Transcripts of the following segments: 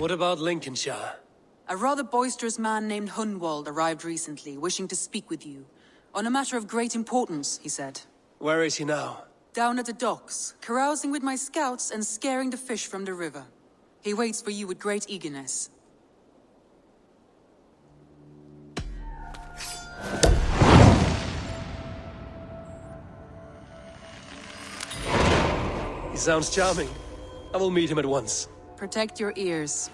What about Lincolnshire? A rather boisterous man named Hunwald arrived recently, wishing to speak with you. On a matter of great importance, he said. Where is he now? Down at the docks, carousing with my scouts and scaring the fish from the river. He waits for you with great eagerness. He sounds charming. I will meet him at once. Protect your ears.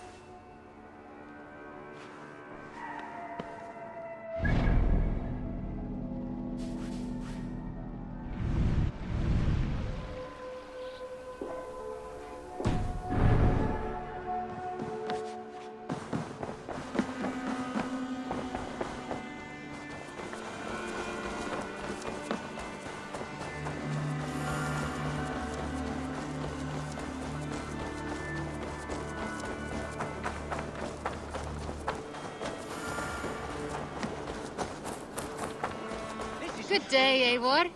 Good day, Eivor.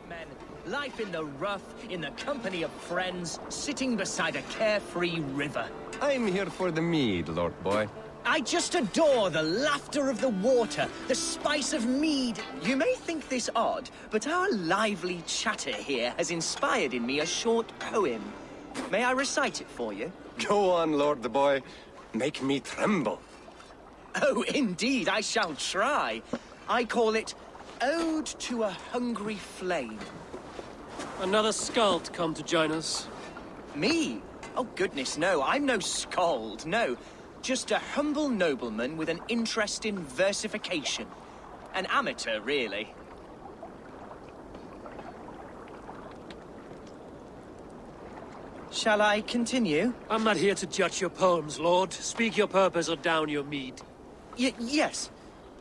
Men, life in the rough, in the company of friends, sitting beside a carefree river. I'm here for the mead, Lord Boy. I just adore the laughter of the water, the spice of mead. You may think this odd, but our lively chatter here has inspired in me a short poem. May I recite it for you? Go on, Lord Boy. Make me tremble. Oh, indeed, I shall try. I call it Ode to a Hungry Flame. Another skald come to join us. Me? Oh, goodness, no. I'm no skald, no. Just a humble nobleman with an interest in versification. An amateur, really. Shall I continue? I'm not here to judge your poems, Lord. Speak your purpose or down your mead. Yes.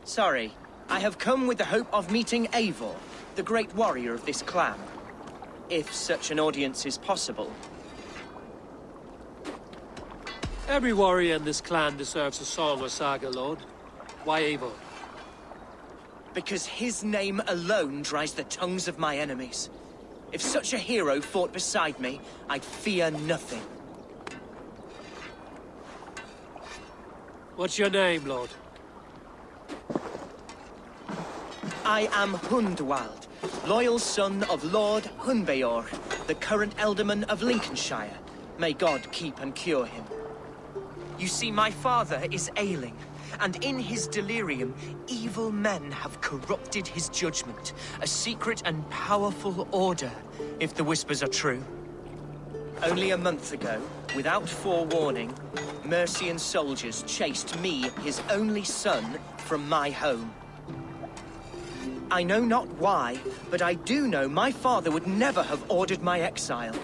Sorry. I have come with the hope of meeting Eivor, the great warrior of this clan. If such an audience is possible. Every warrior in this clan deserves a song or saga, Lord. Why Eivor? Because his name alone dries the tongues of my enemies. If such a hero fought beside me, I'd fear nothing. What's your name, Lord? I am Hunwald, loyal son of Lord Hunbeor, the current Ealdorman of Lincolnshire. May God keep and cure him. You see, my father is ailing, and in his delirium, evil men have corrupted his judgment. A secret and powerful order, if the whispers are true. Only a month ago, without forewarning, Mercian soldiers chased me, his only son, from my home. I know not why, but I do know my father would never have ordered my exile.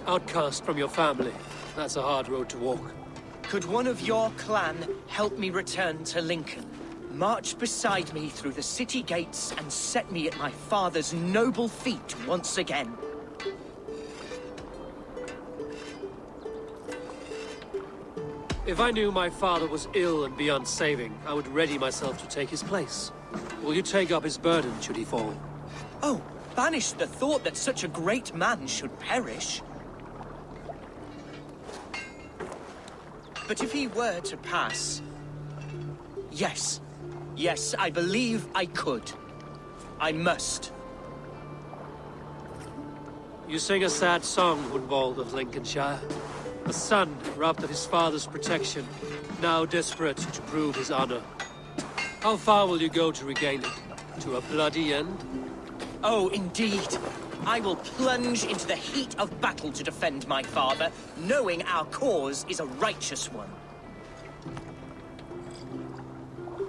Outcast from your family. That's a hard road to walk. Could one of your clan help me return to Lincoln? March beside me through the city gates and set me at my father's noble feet once again. If I knew my father was ill and beyond saving, I would ready myself to take his place. Will you take up his burden should he fall? Oh, banish the thought that such a great man should perish. But if he were to pass... Yes, I believe I could. I must. You sing a sad song, Hunwald of Lincolnshire. A son robbed of his father's protection, now desperate to prove his honor. How far will you go to regain it? To a bloody end? Oh, indeed. I will plunge into the heat of battle to defend my father, knowing our cause is a righteous one.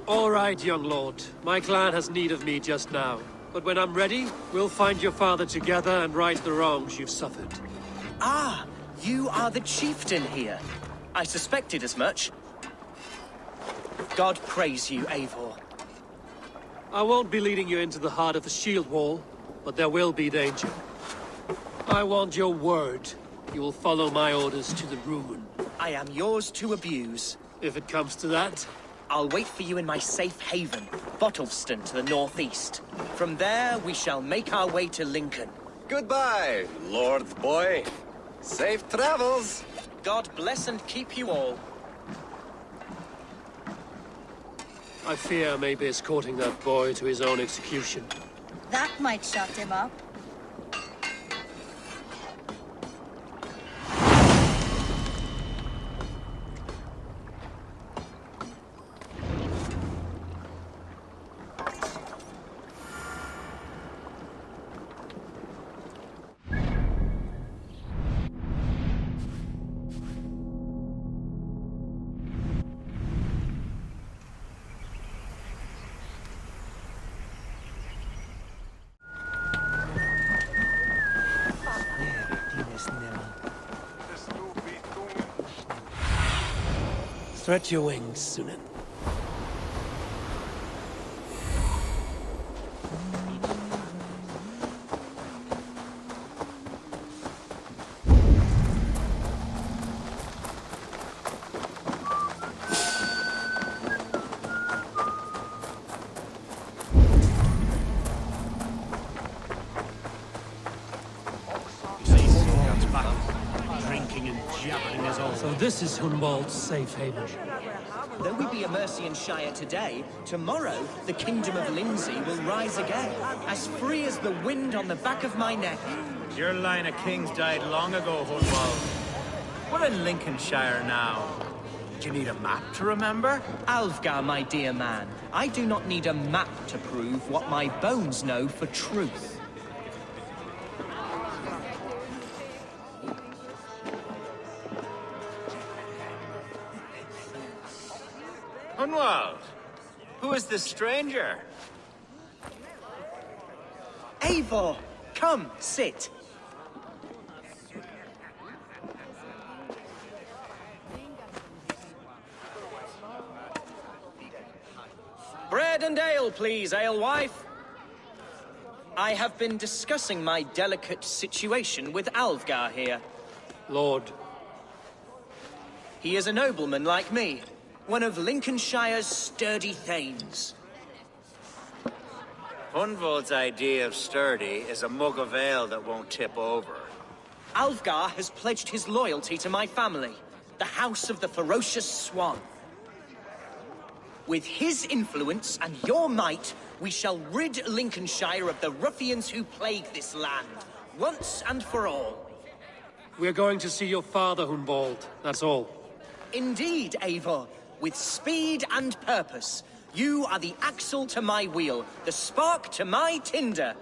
All right, young lord. My clan has need of me just now. But when I'm ready, we'll find your father together and right the wrongs you've suffered. Ah, you are the chieftain here. I suspected as much. God praise you, Eivor. I won't be leading you into the heart of the shield wall, but there will be danger. I want your word. You will follow my orders to the ruin. I am yours to abuse. If it comes to that. I'll wait for you in my safe haven, Bottleston to the northeast. From there, we shall make our way to Lincoln. Goodbye, Lord Boy. Safe travels. God bless and keep you all. I fear I may be escorting that boy to his own execution. That might shut him up. Stretch your wings, Sunan. So this is Hunwald's safe haven. Though we be a Mercian Shire today, tomorrow the Kingdom of Lindsey will rise again, as free as the wind on the back of my neck. Your line of kings died long ago, Hunwald. We're in Lincolnshire now. Do you need a map to remember? Alfgar, my dear man, I do not need a map to prove what my bones know for truth. Hunwald, who is this stranger? Eivor, come, sit. Bread and ale, please, alewife. I have been discussing my delicate situation with Alfgar here. Lord. He is a nobleman like me, one of Lincolnshire's sturdy thanes. Hunwald's idea of sturdy is a mug of ale that won't tip over. Alfgar has pledged his loyalty to my family, the House of the Ferocious Swan. With his influence and your might, we shall rid Lincolnshire of the ruffians who plague this land, once and for all. We're going to see your father, Hunwald. That's all. Indeed, Eivor. With speed and purpose, you are the axle to my wheel, the spark to my tinder.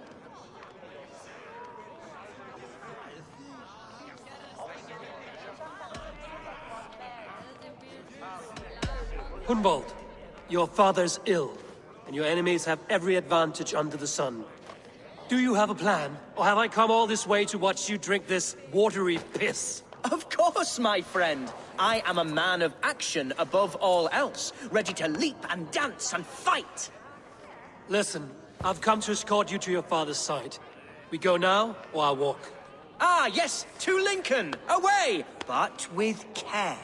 Hunwald, your father's ill, and your enemies have every advantage under the sun. Do you have a plan, or have I come all this way to watch you drink this watery piss? Of course, my friend. I am a man of action above all else, ready to leap and dance and fight. Listen, I've come to escort you to your father's side. We go now, or I walk? Ah, yes, to Lincoln! Away! But with care.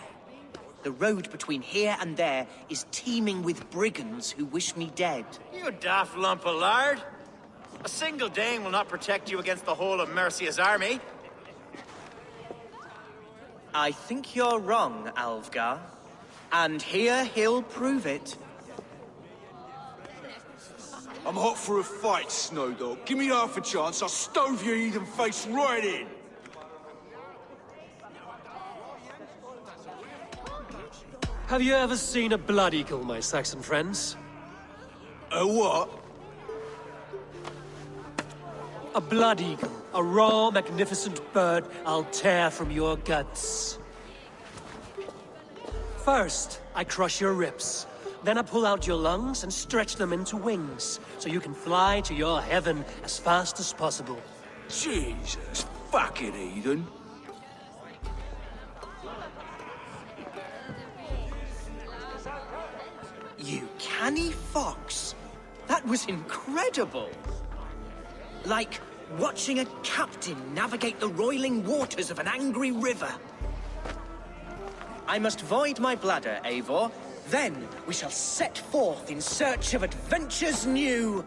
The road between here and there is teeming with brigands who wish me dead. You daft lump of lard! A single Dane will not protect you against the whole of Mercia's army. I think you're wrong, Alfgar. And here he'll prove it. I'm hot for a fight, Snowdog. Give me half a chance, I'll stove your heathen face right in! Have you ever seen a blood eagle, my Saxon friends? A what? A blood eagle. A raw, magnificent bird I'll tear from your guts. First, I crush your ribs. Then I pull out your lungs and stretch them into wings, so you can fly to your heaven as fast as possible. Jesus, fucking heathen. You canny fox. That was incredible. Like watching a captain navigate the roiling waters of an angry river. I must void my bladder, Eivor. Then we shall set forth in search of adventures new.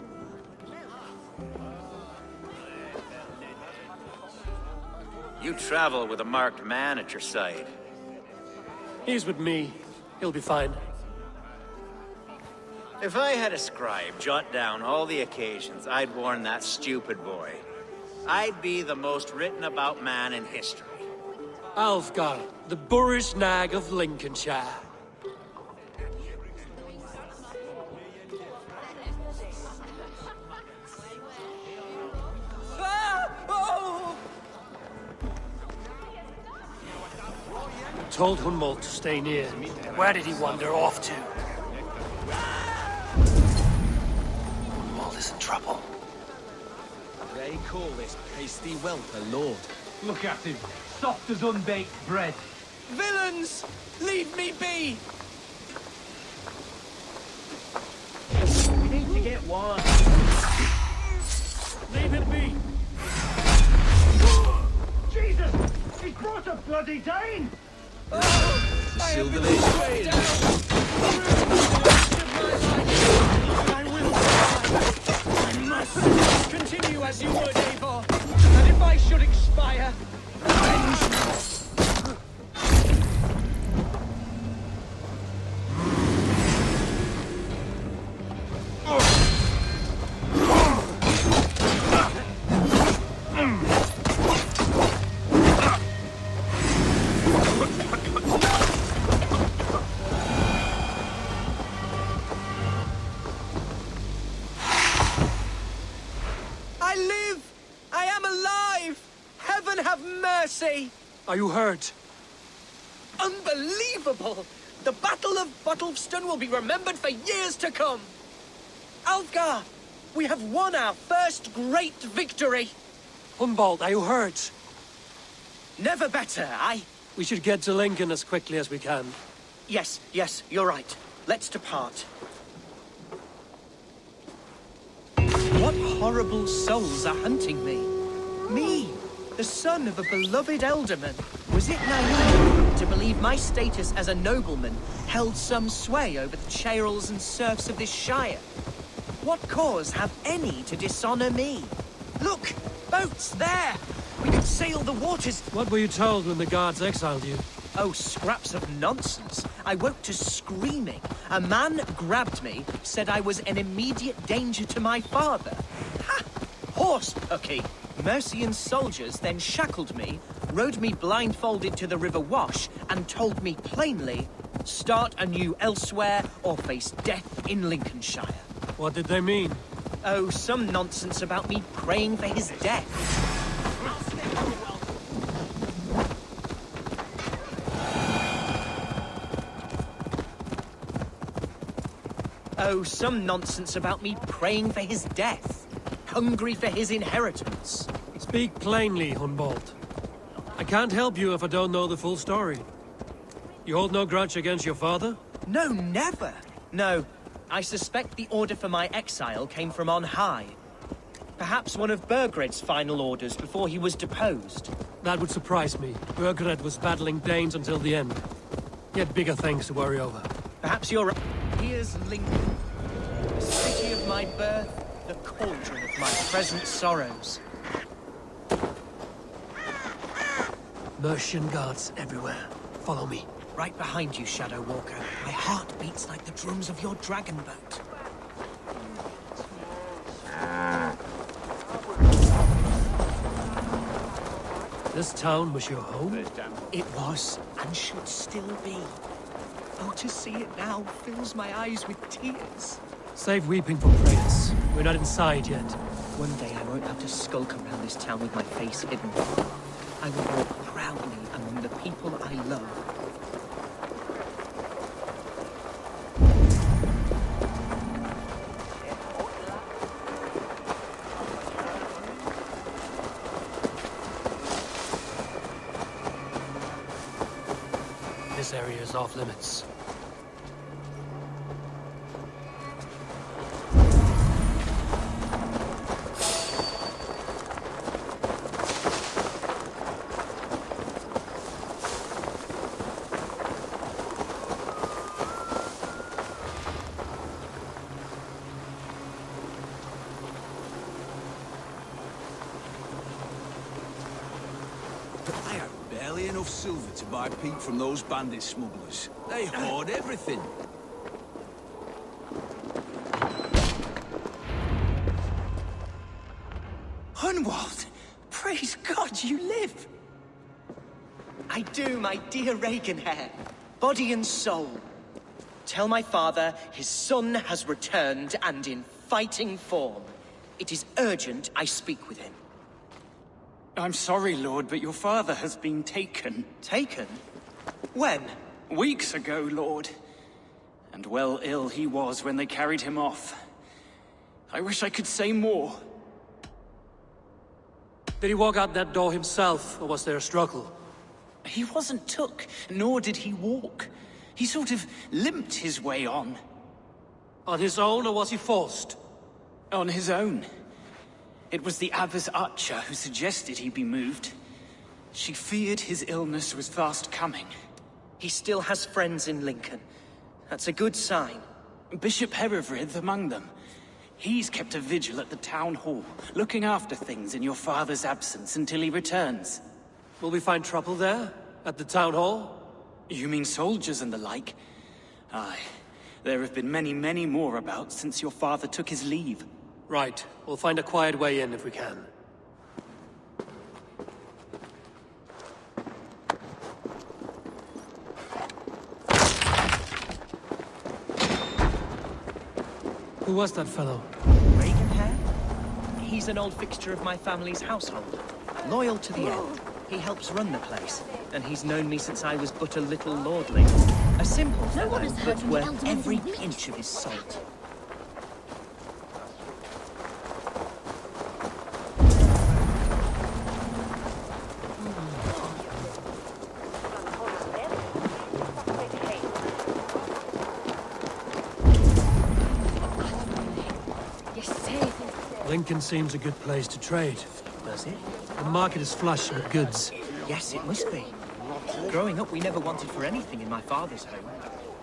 You travel with a marked man at your side. He's with me. He'll be fine. If I had a scribe jot down all the occasions I'd warned that stupid boy, I'd be the most written about man in history. Alfgar, the boorish nag of Lincolnshire. Told Hunwald to stay near. Where did he wander off to? Hunwald is in trouble. They call this pasty whelp a lord. Look at him, soft as unbaked bread. Villains! Leave me be! We need to get wine. Leave him be! Jesus! He's brought a bloody Dane! Seal the lid. I will die. I must continue as you would, Eivor. And if I should expire, I live! I am alive! Heaven have mercy! Are you hurt? Unbelievable! The Battle of Bottlefston will be remembered for years to come! Alfgar, we have won our first great victory! Hunwald, are you hurt? Never better, We should get to Lincoln as quickly as we can. Yes, you're right. Let's depart. What horrible souls are hunting me? Me, the son of a beloved Ealdorman. Was it naive to believe my status as a nobleman held some sway over the churls and serfs of this shire? What cause have any to dishonor me? Look! Boats there! We could sail the waters. What were you told when the guards exiled you? Oh, scraps of nonsense. I woke to screaming. A man grabbed me, said I was an immediate danger to my father. Ha! Horse pucky! Mercian soldiers then shackled me, rode me blindfolded to the River Wash, and told me plainly, start anew elsewhere or face death in Lincolnshire. What did they mean? Oh, some nonsense about me praying for his death. Oh, some nonsense about me praying for his death. Hungry for his inheritance. Speak plainly, Hunwald. I can't help you if I don't know the full story. You hold no grudge against your father? No, never. No, I suspect the order for my exile came from on high. Perhaps one of Burgred's final orders before he was deposed. That would surprise me. Burgred was battling Danes until the end. He had bigger things to worry over. Perhaps you're right. Here's Lincoln, the city of my birth, the cauldron of my present sorrows. Mercian guards everywhere. Follow me. Right behind you, Shadow Walker. My heart beats like the drums of your dragon boat. This town was your home? It was, and should still be. Oh, to see it now fills my eyes with tears. Save weeping for prayers. We're not inside yet. One day I won't have to skulk around this town with my face hidden. I will walk proudly among the people I love. This area is off limits. Barely enough silver to buy peat from those bandit smugglers. They hoard everything. Hunwald! Praise God you live! I do, my dear Regenhair. Body and soul. Tell my father his son has returned and in fighting form. It is urgent I speak with him. I'm sorry, Lord, but your father has been taken. Taken? When? Weeks ago, Lord. And well ill he was when they carried him off. I wish I could say more. Did he walk out that door himself, or was there a struggle? He wasn't took, nor did he walk. He sort of limped his way on. On his own, or was he forced? On his own. It was the Abbess Archer who suggested he be moved. She feared his illness was fast coming. He still has friends in Lincoln. That's a good sign. Bishop Herefrith among them. He's kept a vigil at the town hall, looking after things in your father's absence until he returns. Will we find trouble there? At the town hall? You mean soldiers and the like? Aye. There have been many, many more about since your father took his leave. Right. We'll find a quiet way in if we can. Who was that fellow? Regenhair? He's an old fixture of my family's household. Loyal to the end. He helps run the place, and he's known me since I was but a little lordling. A simple fellow, but worth every pinch of his salt. Lincoln seems a good place to trade. Does it? The market is flush with goods. Yes, it must be. Growing up, we never wanted for anything in my father's home.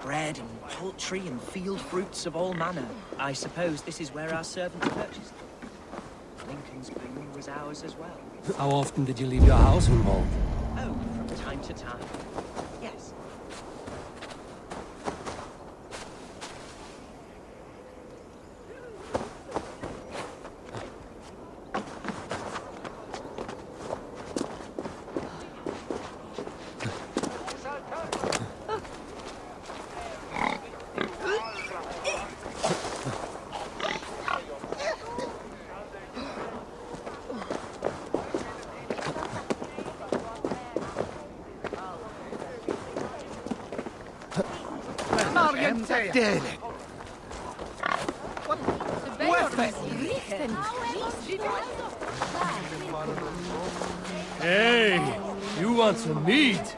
Bread and poultry and field fruits of all manner. I suppose this is where our servants purchased them. Lincoln's bring was ours as well. How often did you leave your house, Hunwald? Oh, from time to time. Yes. Hey, you want some meat?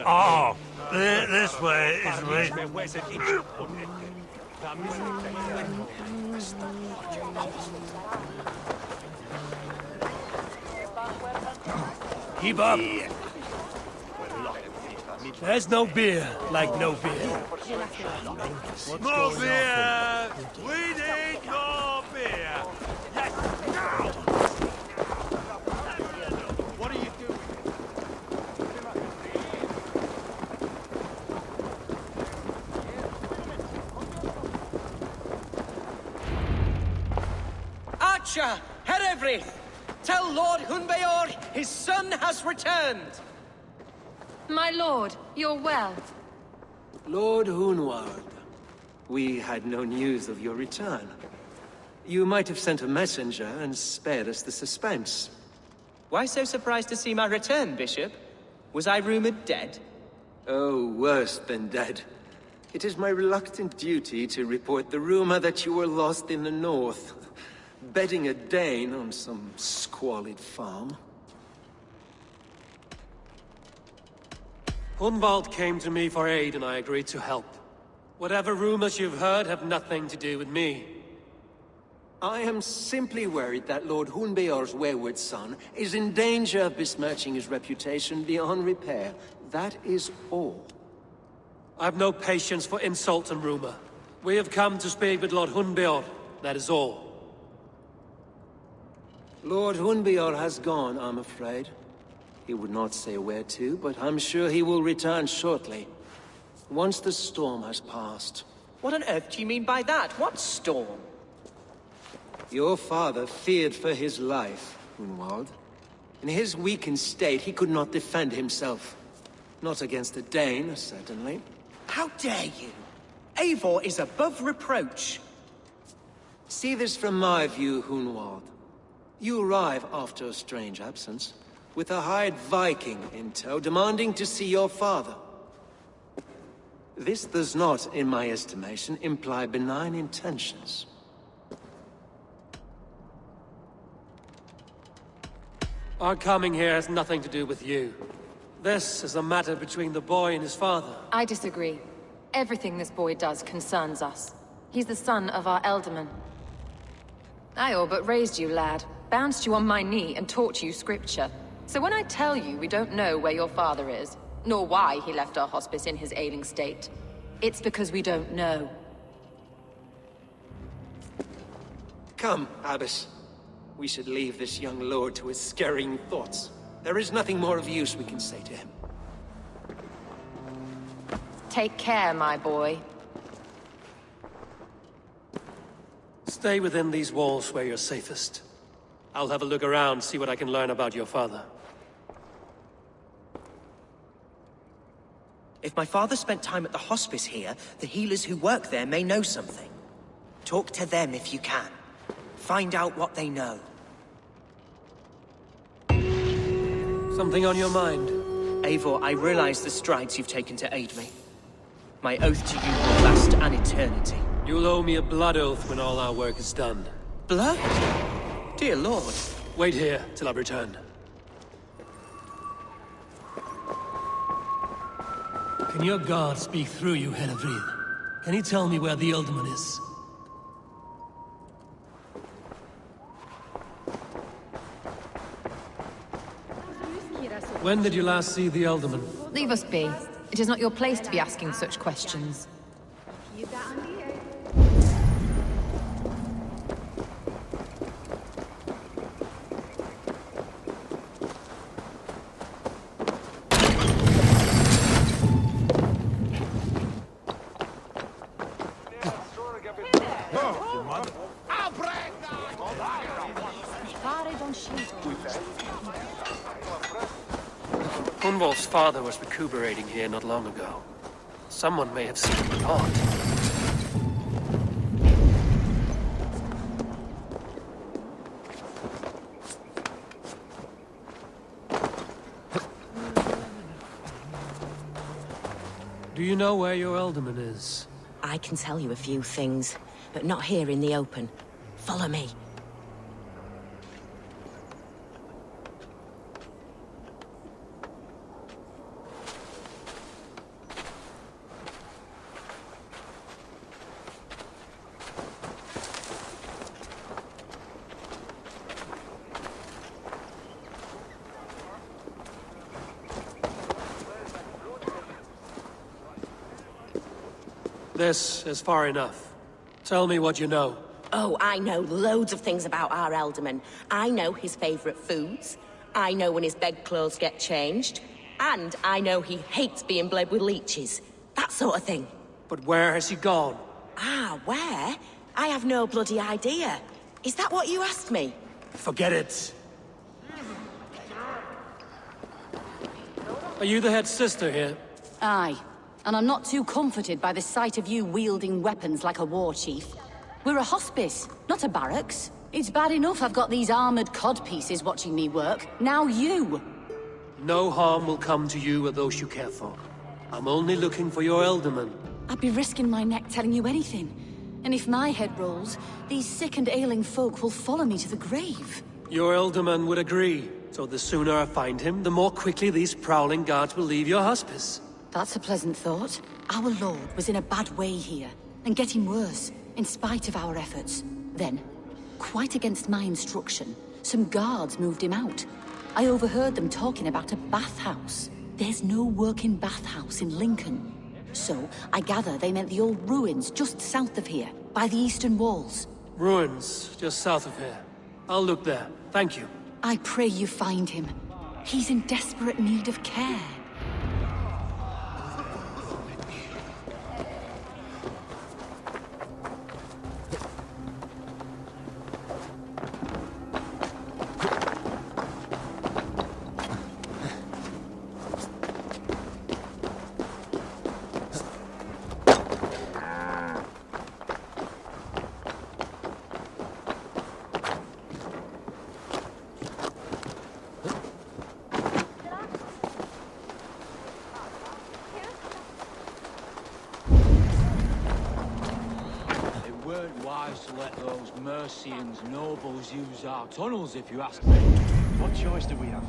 Oh, this way is right. Keep up. There's no beer like no beer. More beer! We need more beer! Yes, now! What are you doing? Archer! Herefrith! Tell Lord Hunbeor his son has returned! My lord, you're well. Lord Hunwald, we had no news of your return. You might have sent a messenger and spared us the suspense. Why so surprised to see my return, Bishop? Was I rumored dead? Oh, worse than dead. It is my reluctant duty to report the rumor that you were lost in the north, bedding a Dane on some squalid farm. Hunwald came to me for aid and I agreed to help. Whatever rumors you've heard have nothing to do with me. I am simply worried that Lord Hunbeor's wayward son is in danger of besmirching his reputation beyond repair. That is all. I've no patience for insult and rumor. We have come to speak with Lord Hunbeor, that is all. Lord Hunbeor has gone, I'm afraid. He would not say where to, but I'm sure he will return shortly. Once the storm has passed. What on earth do you mean by that? What storm? Your father feared for his life, Hunwald. In his weakened state, he could not defend himself. Not against a Dane, certainly. How dare you? Eivor is above reproach. See this from my view, Hunwald. You arrive after a strange absence, with a hired Viking in tow, demanding to see your father. This does not, in my estimation, imply benign intentions. Our coming here has nothing to do with you. This is a matter between the boy and his father. I disagree. Everything this boy does concerns us. He's the son of our Ealdorman. I all but raised you, lad. Bounced you on my knee and taught you scripture. So when I tell you we don't know where your father is, nor why he left our hospice in his ailing state, it's because we don't know. Come, Abbess. We should leave this young lord to his scurrying thoughts. There is nothing more of use we can say to him. Take care, my boy. Stay within these walls where you're safest. I'll have a look around, see what I can learn about your father. If my father spent time at the hospice here, the healers who work there may know something. Talk to them if you can. Find out what they know. Something on your mind? Eivor, I realize the strides you've taken to aid me. My oath to you will last an eternity. You'll owe me a blood oath when all our work is done. Blood? Dear Lord. Wait here till I return. Can your guard speak through you, Henevrid? Can he tell me where the Ealdorman is? When did you last see the Ealdorman? Leave us be. It is not your place to be asking such questions. Hunwald's father was recuperating here not long ago. Someone may have seen him apart. Do you know where your Ealdorman is? I can tell you a few things, but not here in the open. Follow me. This is far enough. Tell me what you know. Oh, I know loads of things about our Ealdorman. I know his favorite foods. I know when his bedclothes get changed. And I know he hates being bled with leeches. That sort of thing. But where has he gone? Ah, where? I have no bloody idea. Is that what you asked me? Forget it. Are you the head sister here? Aye. And I'm not too comforted by the sight of you wielding weapons like a war chief. We're a hospice, not a barracks. It's bad enough I've got these armored codpieces watching me work. Now you! No harm will come to you or those you care for. I'm only looking for your Ealdorman. I'd be risking my neck telling you anything. And if my head rolls, these sick and ailing folk will follow me to the grave. Your Ealdorman would agree. So the sooner I find him, the more quickly these prowling guards will leave your hospice. That's a pleasant thought. Our lord was in a bad way here, and getting worse, in spite of our efforts. Then, quite against my instruction, some guards moved him out. I overheard them talking about a bathhouse. There's no working bathhouse in Lincoln. So, I gather they meant the old ruins just south of here, by the eastern walls. Ruins, just south of here. I'll look there. Thank you. I pray you find him. He's in desperate need of care. To let those Mercians nobles use our tunnels, if you ask me. What choice do we have?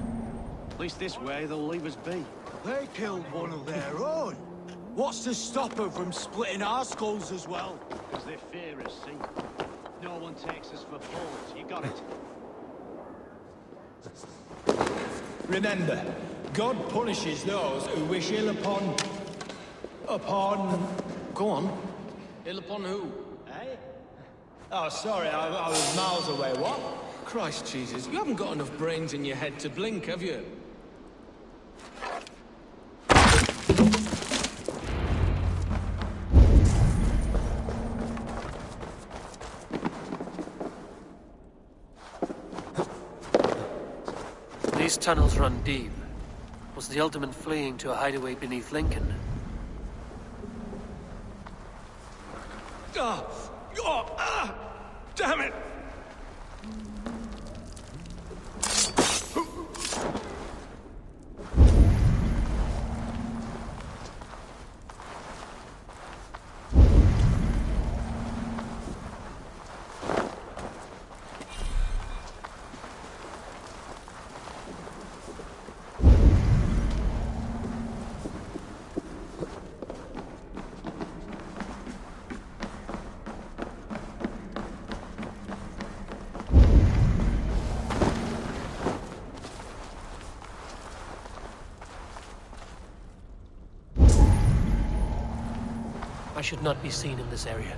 At least this way they'll leave us be. They killed one of their own. What's to stop them from splitting our skulls as well? Because they fear us, see? No one takes us for fools, you got it. Remember, God punishes those who wish ill upon... Go on. Ill upon who? Eh? Oh, sorry, I was miles away. What? Christ Jesus, you haven't got enough brains in your head to blink, have you? These tunnels run deep. Was the Ealdorman fleeing to a hideaway beneath Lincoln? Damn it! I should not be seen in this area.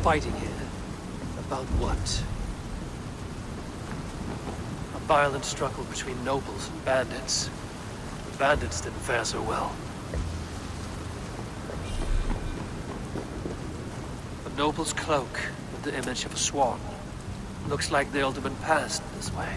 Fighting here. About what? A violent struggle between nobles and bandits. The bandits didn't fare so well. A noble's cloak with the image of a swan. Looks like the Ealdorman passed this way.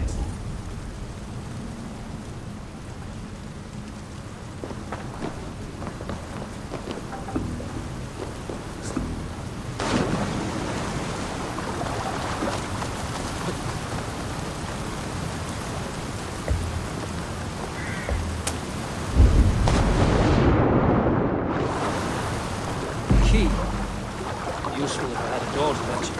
Useful if I had a door to let you.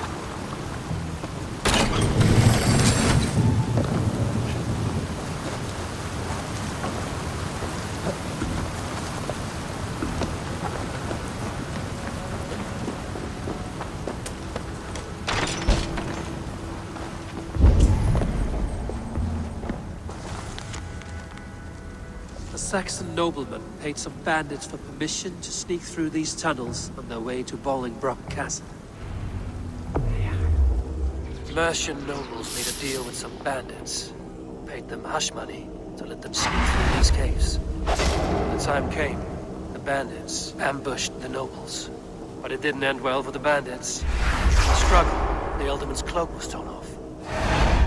A Saxon nobleman paid some bandits for permission to sneak through these tunnels on their way to Bolingbroke Castle. Mercian nobles made a deal with some bandits, paid them hush money to let them sneak through these caves. When the time came, the bandits ambushed the nobles. But it didn't end well for the bandits. In the struggle, the Ealdorman's cloak was torn off.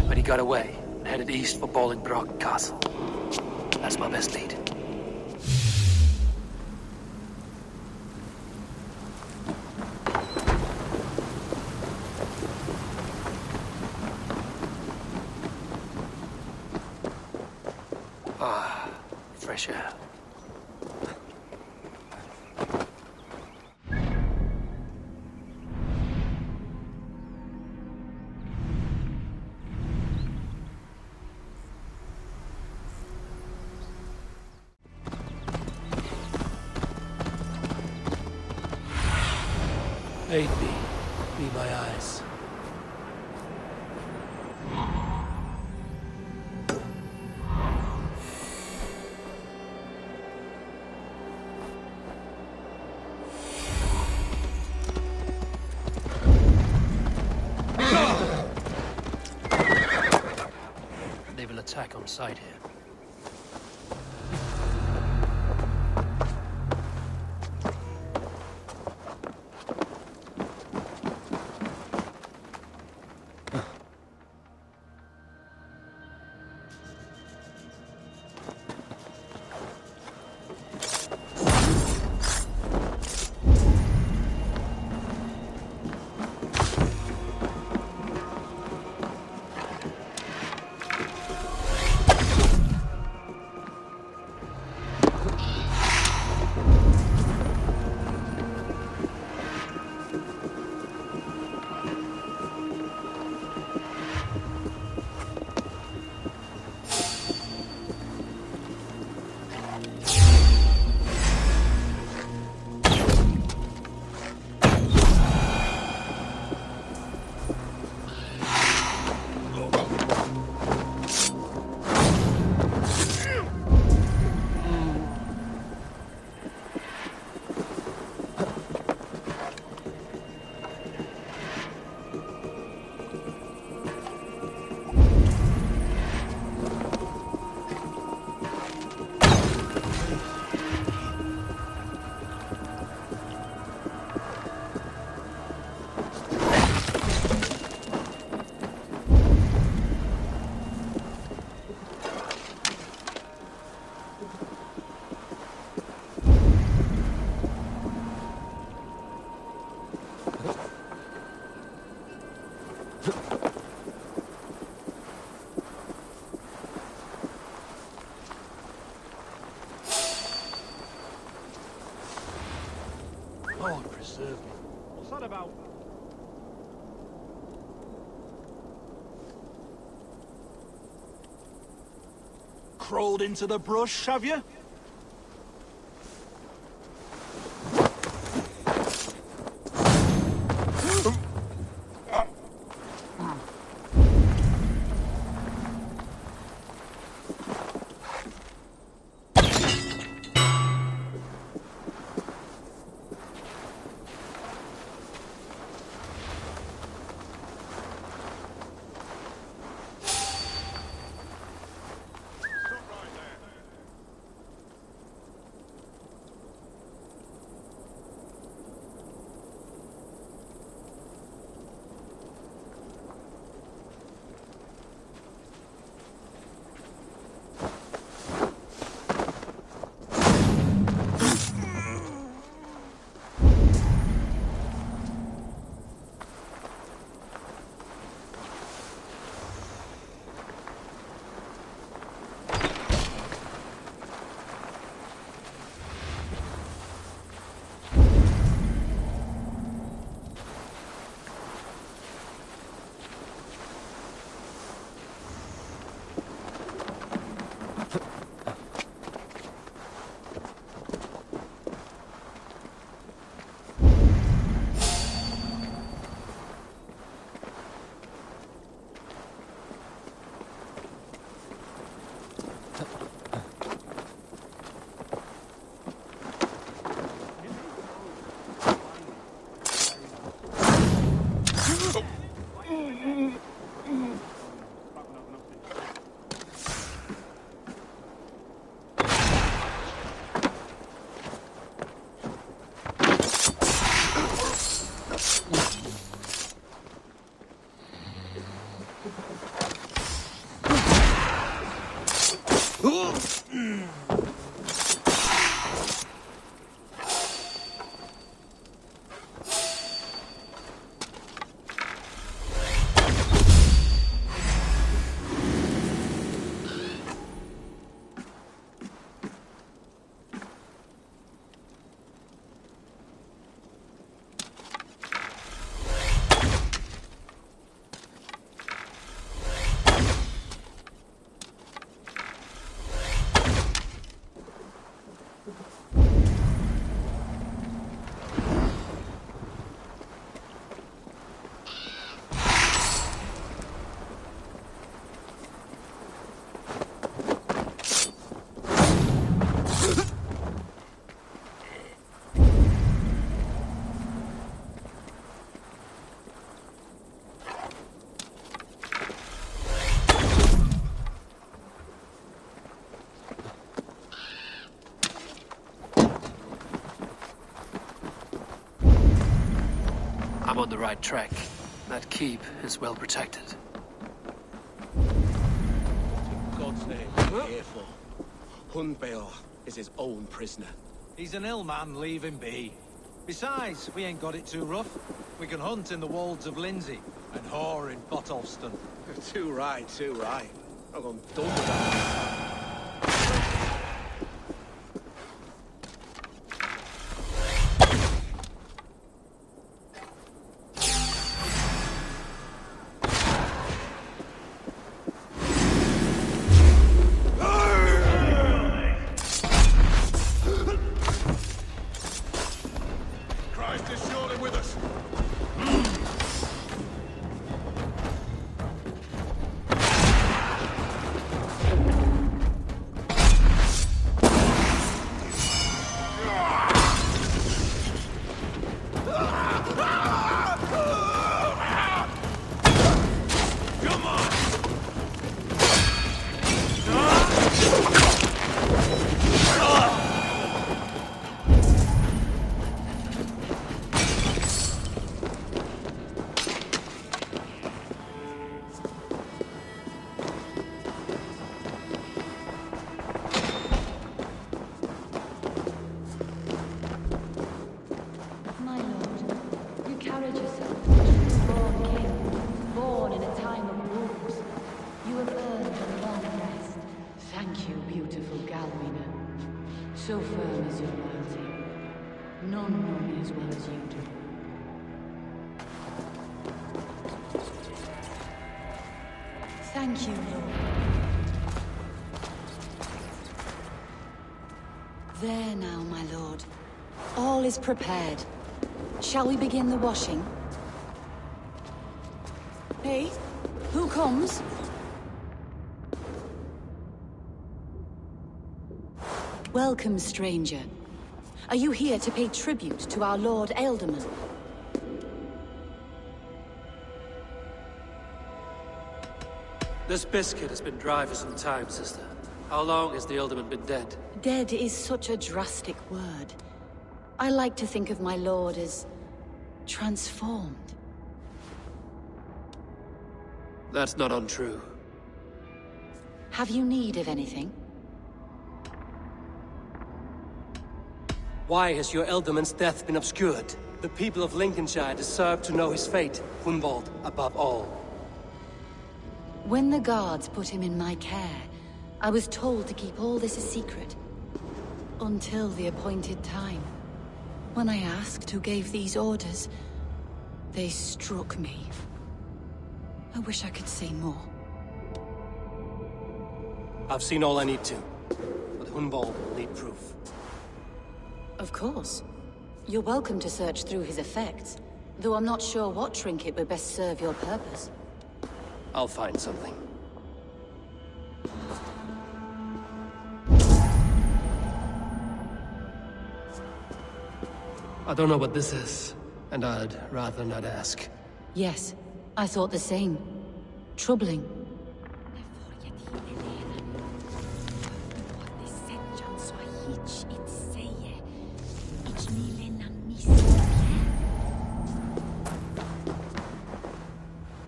But he got away and headed east for Bolingbroke Castle. That's my best lead. Ah, fresh air. Aid me. Be my eyes. They will attack on sight here. Lord preserve me. What's that about? Crawled into the brush, have you? I'm on the right track. That keep is well protected. In God's name, be careful. Hunwald is his own prisoner. He's an ill man, leave him be. Besides, we ain't got it too rough. We can hunt in the wolds of Lindsey, and whore in Botolston. Too right, too right. I'm done with that. So firm is your loyalty. None know me as well as you do. Thank you, Lord. There now, my lord. All is prepared. Shall we begin the washing? Hey, who comes? Welcome, stranger. Are you here to pay tribute to our Lord Ealdorman? This biscuit has been dry for some time, sister. How long has the Ealdorman been dead? Dead is such a drastic word. I like to think of my lord as transformed. That's not untrue. Have you need of anything? Why has your Ealdorman's death been obscured? The people of Lincolnshire deserve to know his fate, Hunwald above all. When the guards put him in my care, I was told to keep all this a secret. Until the appointed time. When I asked who gave these orders, they struck me. I wish I could say more. I've seen all I need to, but Hunwald will need proof. Of course. You're welcome to search through his effects, though I'm not sure what trinket would best serve your purpose. I'll find something. I don't know what this is, and I'd rather not ask. Yes, I thought the same. Troubling.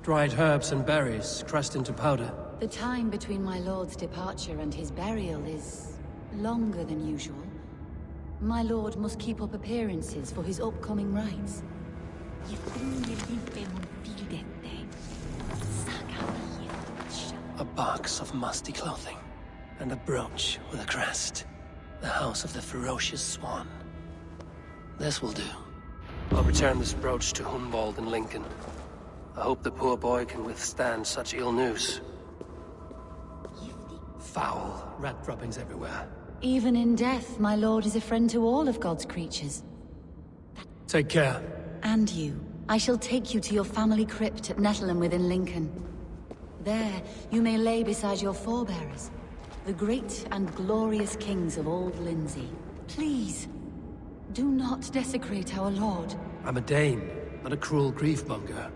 Dried herbs and berries, crushed into powder. The time between my lord's departure and his burial is longer than usual. My lord must keep up appearances for his upcoming rites. A box of musty clothing, and a brooch with a crest. The house of the ferocious swan. This will do. I'll return this brooch to Hunwald in Lincoln. I hope the poor boy can withstand such ill news. Foul, rat droppings everywhere. Even in death, my lord is a friend to all of God's creatures. Take care. And you. I shall take you to your family crypt at Nettleton within Lincoln. There, you may lay beside your forebearers, the great and glorious kings of old Lindsey. Please, do not desecrate our lord. I'm a Dane, not a cruel griefmonger.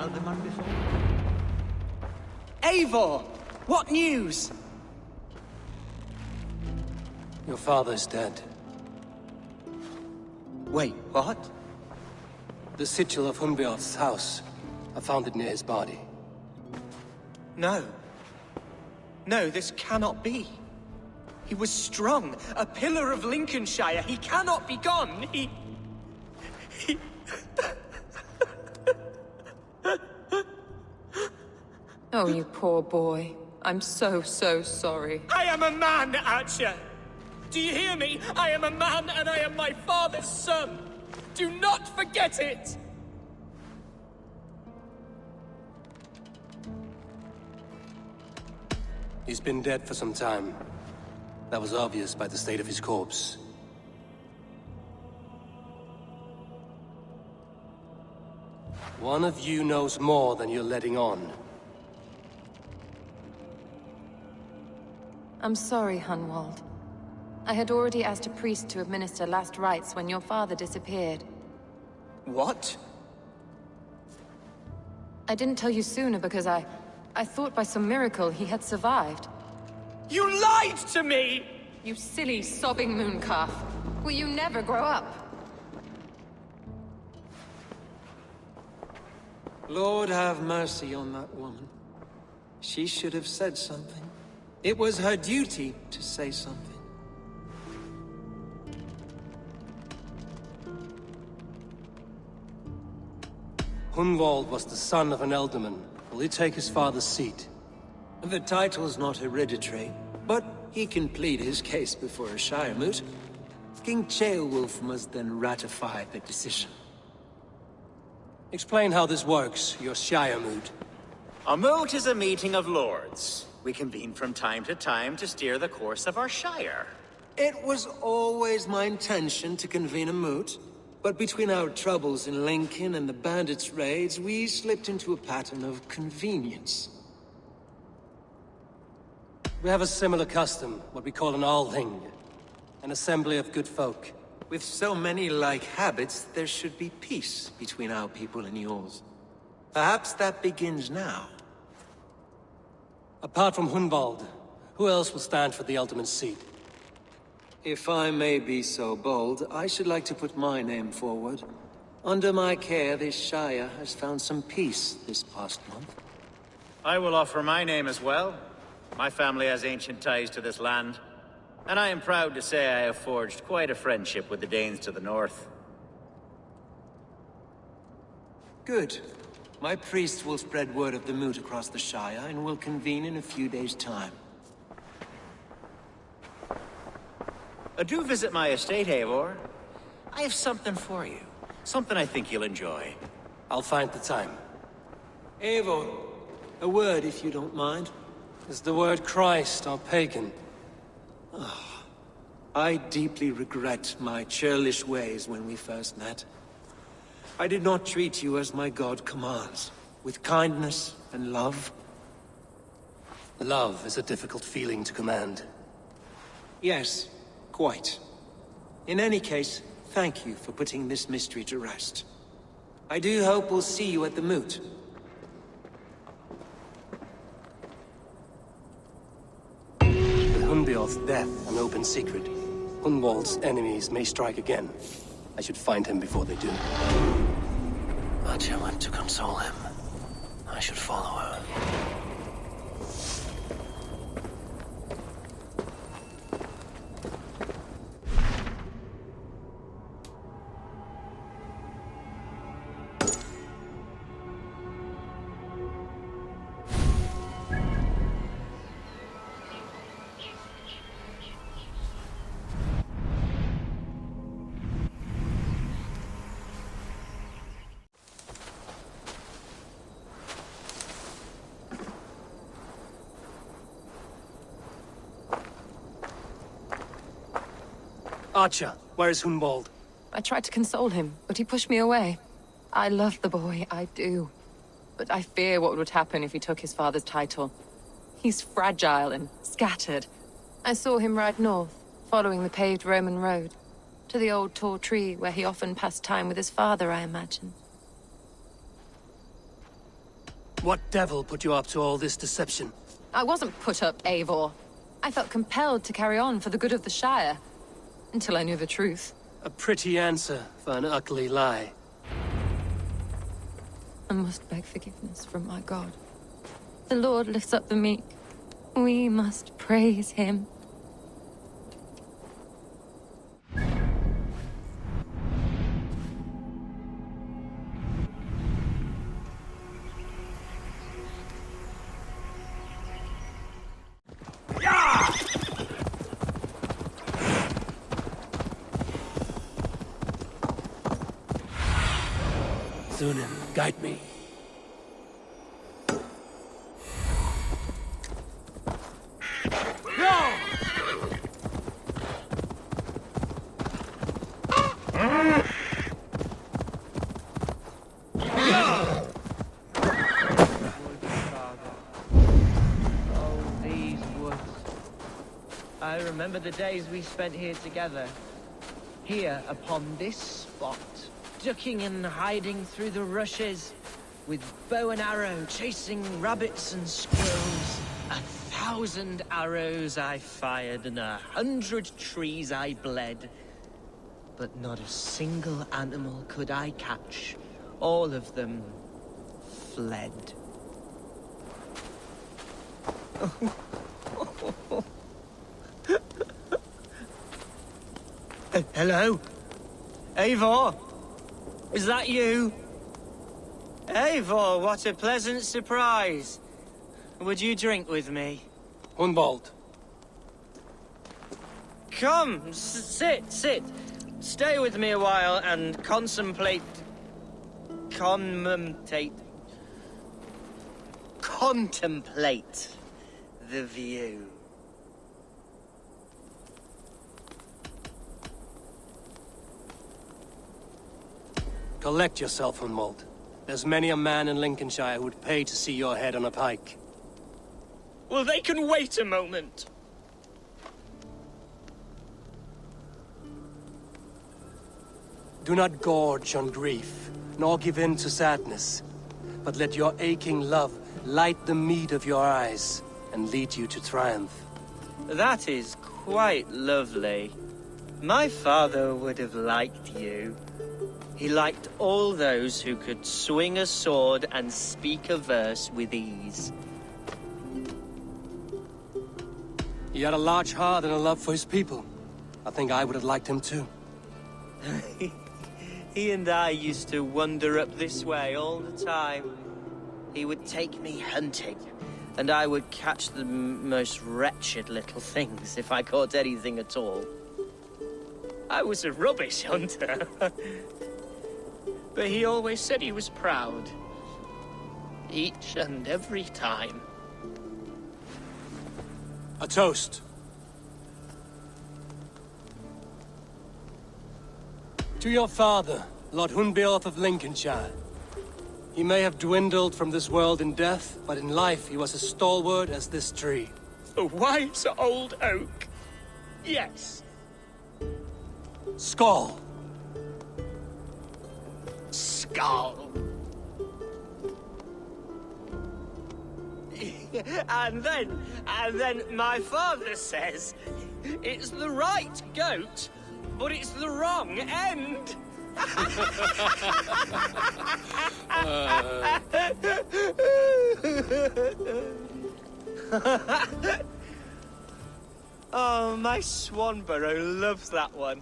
Ealdorman before? Eivor! What news? Your father is dead. Wait, what? The sigil of Hunwald's house. I found it near his body. No. No, this cannot be. He was strong, a pillar of Lincolnshire. He cannot be gone. He... Oh, you poor boy. I'm so sorry. I am a man, Archer! Do you hear me? I am a man and I am my father's son! Do not forget it! He's been dead for some time. That was obvious by the state of his corpse. One of you knows more than you're letting on. I'm sorry, Hunwald. I had already asked a priest to administer last rites when your father disappeared. What? I didn't tell you sooner because I thought by some miracle he had survived. You lied to me! You silly, sobbing mooncalf. Will you never grow up? Lord have mercy on that woman. She should have said something. It was her duty to say something. Hunwald was the son of an Ealdorman. Will he take his father's seat? The title's not hereditary, but he can plead his case before a Shire moot. King Ceolwulf must then ratify the decision. Explain how this works, your Shire moot. A moot is a meeting of lords. We convene from time to time to steer the course of our Shire. It was always my intention to convene a moot, but between our troubles in Lincoln and the bandits' raids, we slipped into a pattern of convenience. We have a similar custom, what we call an Althing, an assembly of good folk. With so many like habits, there should be peace between our people and yours. Perhaps that begins now. Apart from Hunwald, who else will stand for the Ealdorman's seat? If I may be so bold, I should like to put my name forward. Under my care, this Shire has found some peace this past month. I will offer my name as well. My family has ancient ties to this land, and I am proud to say I have forged quite a friendship with the Danes to the north. Good. My priest will spread word of the moot across the Shire, and will convene in a few days' time. Do visit my estate, Eivor. I have something for you. Something I think you'll enjoy. I'll find the time. Eivor, a word if you don't mind. Is the word Christ or pagan? I deeply regret my churlish ways when we first met. I did not treat you as my god commands, with kindness and love. Love is a difficult feeling to command. Yes, quite. In any case, thank you for putting this mystery to rest. I do hope we'll see you at the moot. With Hunwald's death an open secret, Hunwald's enemies may strike again. I should find him before they do. Archer went to console him. I should follow her. Archer, where is Hunwald? I tried to console him, but he pushed me away. I love the boy, I do. But I fear what would happen if he took his father's title. He's fragile and scattered. I saw him ride north, following the paved Roman road. To the old tall tree where he often passed time with his father, I imagine. What devil put you up to all this deception? I wasn't put up, Eivor. I felt compelled to carry on for the good of the Shire. Until I knew the truth. A pretty answer for an ugly lie. I must beg forgiveness from my God. The Lord lifts up the meek. We must praise him. Thunen, guide me. These woods. I remember the days we spent here together. Here, upon this spot. Ducking and hiding through the rushes. With bow and arrow, chasing rabbits and squirrels. 1,000 arrows I fired, and 100 trees I bled. But not a single animal could I catch. All of them fled. Hello? Eivor? Is that you? Eivor, what a pleasant surprise. Would you drink with me? Hunwald. Come, sit. Stay with me a while and contemplate the view. Collect yourself, Hunwald. There's many a man in Lincolnshire who would pay to see your head on a pike. Well, they can wait a moment. Do not gorge on grief, nor give in to sadness, but let your aching love light the mead of your eyes and lead you to triumph. That is quite lovely. My father would have liked you. He liked all those who could swing a sword and speak a verse with ease. He had a large heart and a love for his people. I think I would have liked him too. He and I used to wander up this way all the time. He would take me hunting, and I would catch the most wretched little things if I caught anything at all. I was a rubbish hunter. But he always said he was proud. Each and every time. A toast. To your father, Lord Hunwald of Lincolnshire. He may have dwindled from this world in death, but in life he was as stalwart as this tree. A wise old oak. Yes. Skull. Skull. And then my father says, it's the right goat, but it's the wrong end. Oh, my Swanborough loves that one.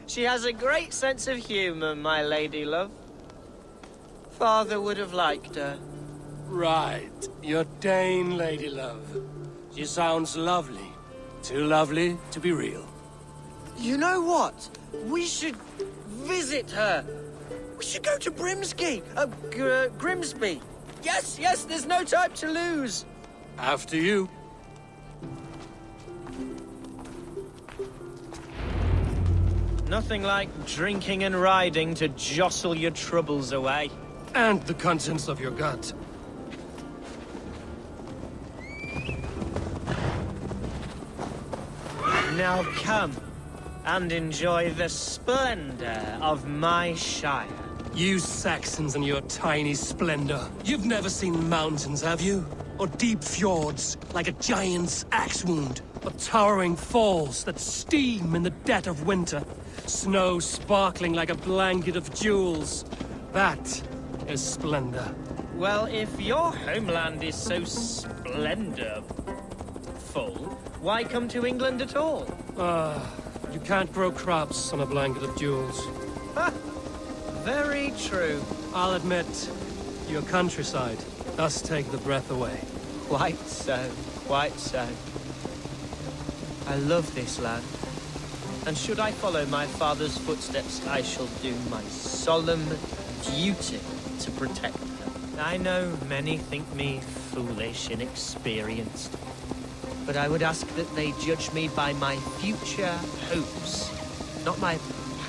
She has a great sense of humor, my lady love. Father would have liked her. Right. Your Dane lady love. She sounds lovely. Too lovely to be real. You know what? We should visit her. We should go to Grimsby. Yes, there's no time to lose. After you. Nothing like drinking and riding to jostle your troubles away. And the contents of your gut. Now come and enjoy the splendor of my Shire. You Saxons and your tiny splendor. You've never seen mountains, have you? Or deep fjords, like a giant's axe wound? Or towering falls that steam in the dead of winter? Snow sparkling like a blanket of jewels? That is splendor. Well, if your homeland is so splendorful, why come to England at all? You can't grow crops on a blanket of jewels. Very true. I'll admit, your countryside does take the breath away. Quite so, quite so. I love this land. And should I follow my father's footsteps, I shall do my solemn duty to protect them. I know many think me foolish, inexperienced, but I would ask that they judge me by my future hopes, not my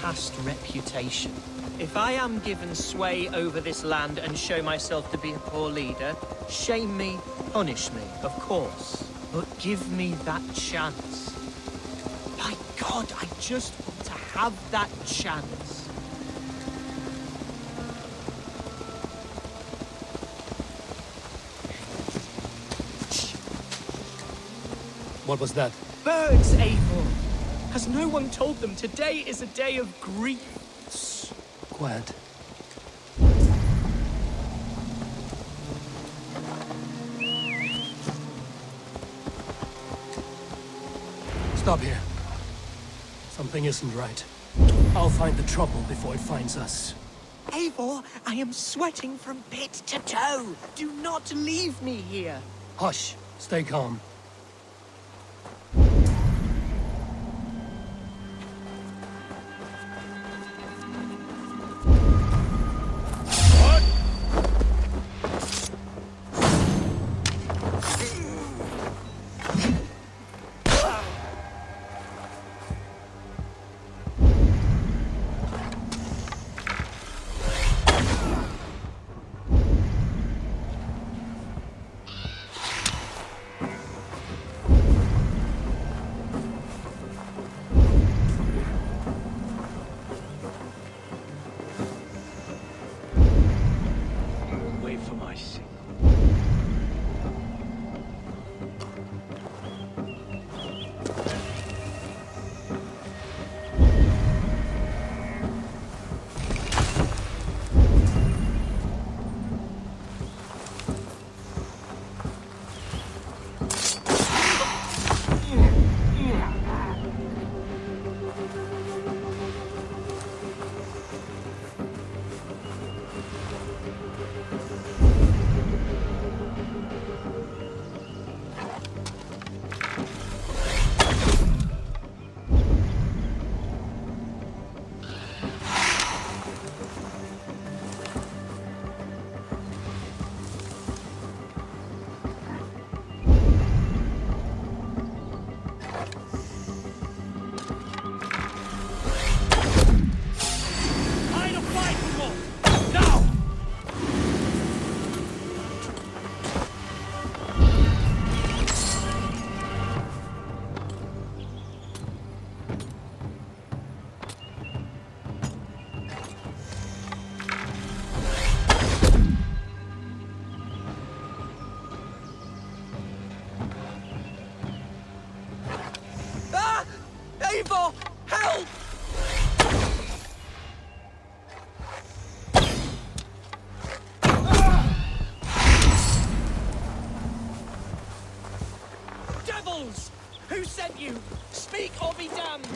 past reputation. If I am given sway over this land and show myself to be a poor leader, shame me, punish me, of course, but give me that chance. By God, I just want to have that chance. What was that? Birds, Eivor! Has no one told them today is a day of grief? Quiet. Stop here. Something isn't right. I'll find the trouble before it finds us. Eivor, I am sweating from pit to toe. Do not leave me here. Hush. Stay calm. Eivor! Help! Devils! Who sent you? Speak or be damned!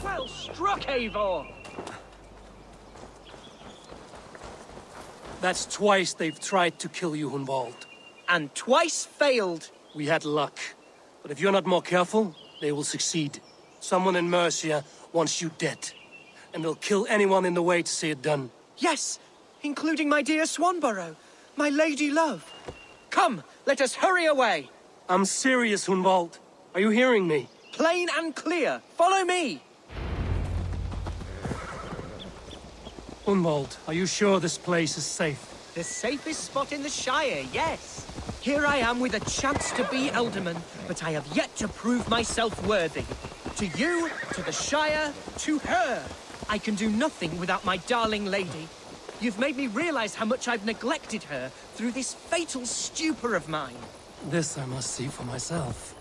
Well struck, Eivor! That's twice they've tried to kill you, Hunwald. And twice failed. We had luck. But if you're not more careful, they will succeed. Someone in Mercia wants you dead. And they'll kill anyone in the way to see it done. Yes, including my dear Swanborough, my lady love. Come, let us hurry away. I'm serious, Hunwald. Are you hearing me? Plain and clear. Follow me. Hunwald, are you sure this place is safe? The safest spot in the Shire, yes. Here I am with a chance to be Ealdorman, but I have yet to prove myself worthy. To you, to the Shire, to her. I can do nothing without my darling lady. You've made me realize how much I've neglected her through this fatal stupor of mine. This I must see for myself.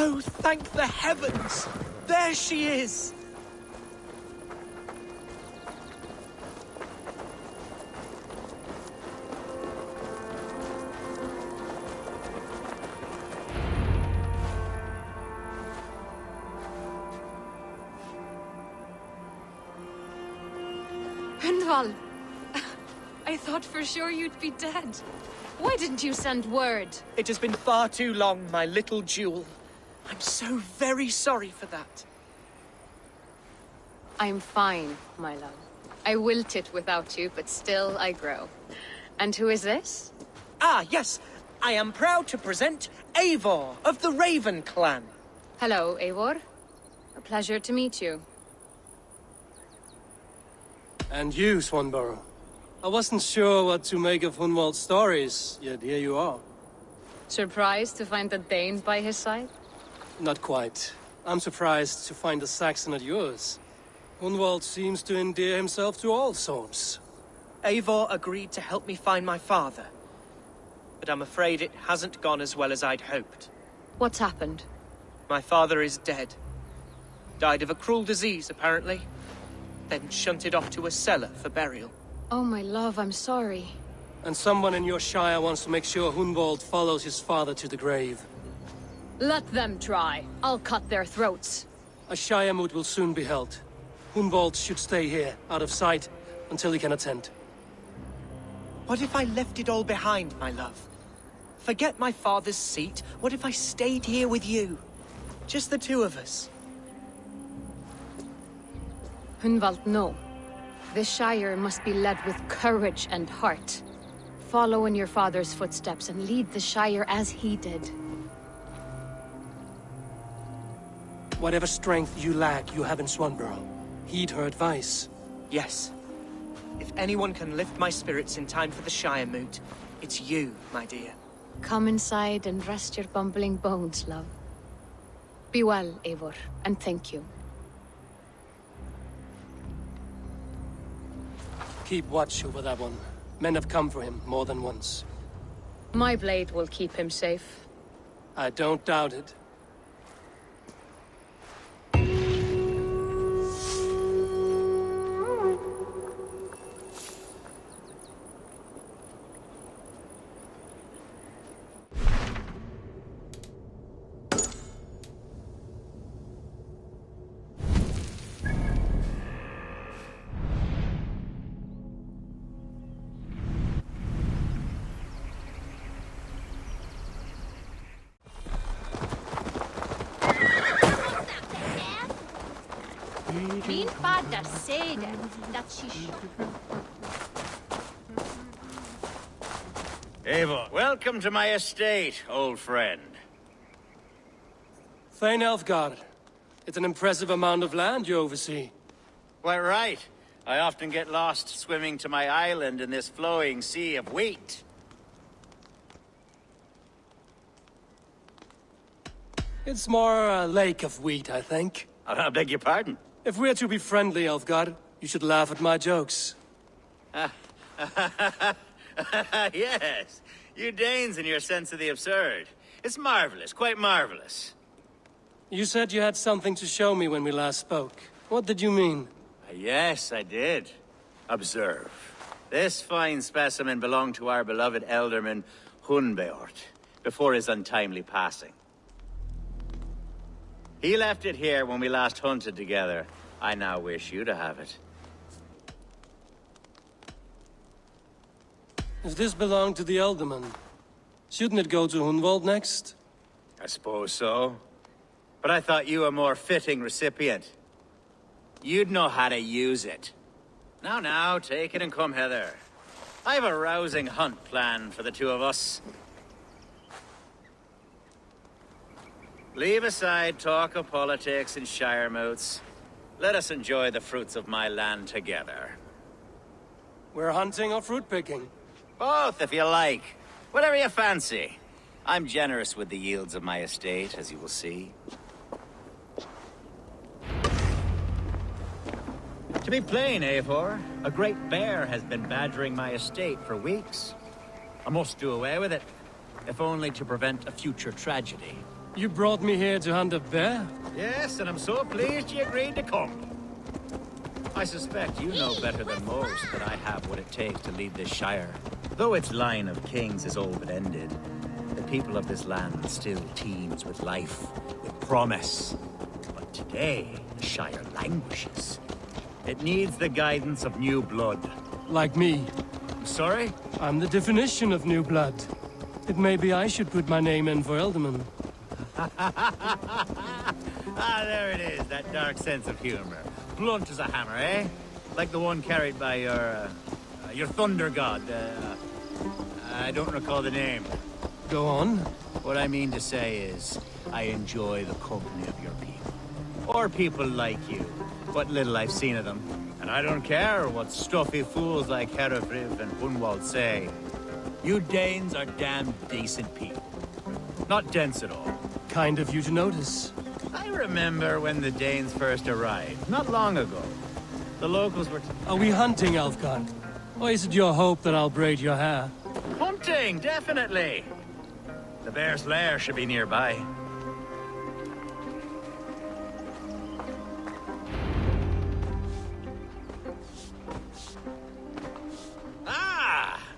Oh, thank the heavens! There she is! Hunwald! I thought for sure you'd be dead. Why didn't you send word? It has been far too long, my little jewel. I'm so very sorry for that. I'm fine, my love. I wilted without you, but still I grow. And who is this? Ah, yes. I am proud to present Eivor of the Raven clan. Hello, Eivor. A pleasure to meet you. And you, Swanborough. I wasn't sure what to make of Hunwald's stories, yet here you are. Surprised to find the Dane by his side? Not quite. I'm surprised to find a Saxon at yours. Hunwald seems to endear himself to all sorts. Eivor agreed to help me find my father. But I'm afraid it hasn't gone as well as I'd hoped. What's happened? My father is dead. Died of a cruel disease, apparently. Then shunted off to a cellar for burial. Oh, my love, I'm sorry. And someone in your shire wants to make sure Hunwald follows his father to the grave. Let them try. I'll cut their throats. A shire moot will soon be held. Hunwald should stay here, out of sight, until he can attend. What if I left it all behind, my love? Forget my father's seat. What if I stayed here with you? Just the two of us. Hunwald, no. This shire must be led with courage and heart. Follow in your father's footsteps and lead the shire as he did. Whatever strength you lack, you have in Swanborough. Heed her advice. Yes. If anyone can lift my spirits in time for the Shire moot, it's you, my dear. Come inside and rest your bumbling bones, love. Be well, Eivor, and thank you. Keep watch over that one. Men have come for him more than once. My blade will keep him safe. I don't doubt it. Min fader säger that she should. Eivor, welcome to my estate, old friend. Thegn Elfgard. It's an impressive amount of land you oversee. Quite right. I often get lost swimming to my island in this flowing sea of wheat. It's more a lake of wheat, I think. I beg your pardon? If we're to be friendly, Elfgard, you should laugh at my jokes. Yes, you Danes and your sense of the absurd. It's marvelous, quite marvelous. You said you had something to show me when we last spoke. What did you mean? Yes, I did. Observe. This fine specimen belonged to our beloved Ealdorman Hunwald, before his untimely passing. He left it here when we last hunted together. I now wish you to have it. If this belonged to the Ealdorman, shouldn't it go to Hunwald next? I suppose so. But I thought you a more fitting recipient. You'd know how to use it. Now, take it and come hither. I've a rousing hunt planned for the two of us. Leave aside talk of politics and shire moots. Let us enjoy the fruits of my land together. We're hunting or fruit picking? Both, if you like. Whatever you fancy. I'm generous with the yields of my estate, as you will see. To be plain, Eivor, a great bear has been badgering my estate for weeks. I must do away with it, if only to prevent a future tragedy. You brought me here to hunt a bear? Yes, and I'm so pleased you agreed to come. I suspect you know better than most that I have what it takes to lead this shire. Though its line of kings is all but ended, the people of this land still teems with life, with promise. But today, the shire languishes. It needs the guidance of new blood. Like me. I'm sorry? I'm the definition of new blood. It may be I should put my name in for Ealdorman. There it is, that dark sense of humor. Blunt as a hammer, eh? Like the one carried by your thunder god. I don't recall the name. Go on. What I mean to say is, I enjoy the company of your people. Or people like you. What little I've seen of them. And I don't care what stuffy fools like Herefriv and Hunwald say. You Danes are damn decent people. Not dense at all. Kind of you to notice. I remember when the Danes first arrived, not long ago. The locals were... Are we hunting, Elfgard? Or is it your hope that I'll braid your hair? Hunting, definitely! The bear's lair should be nearby.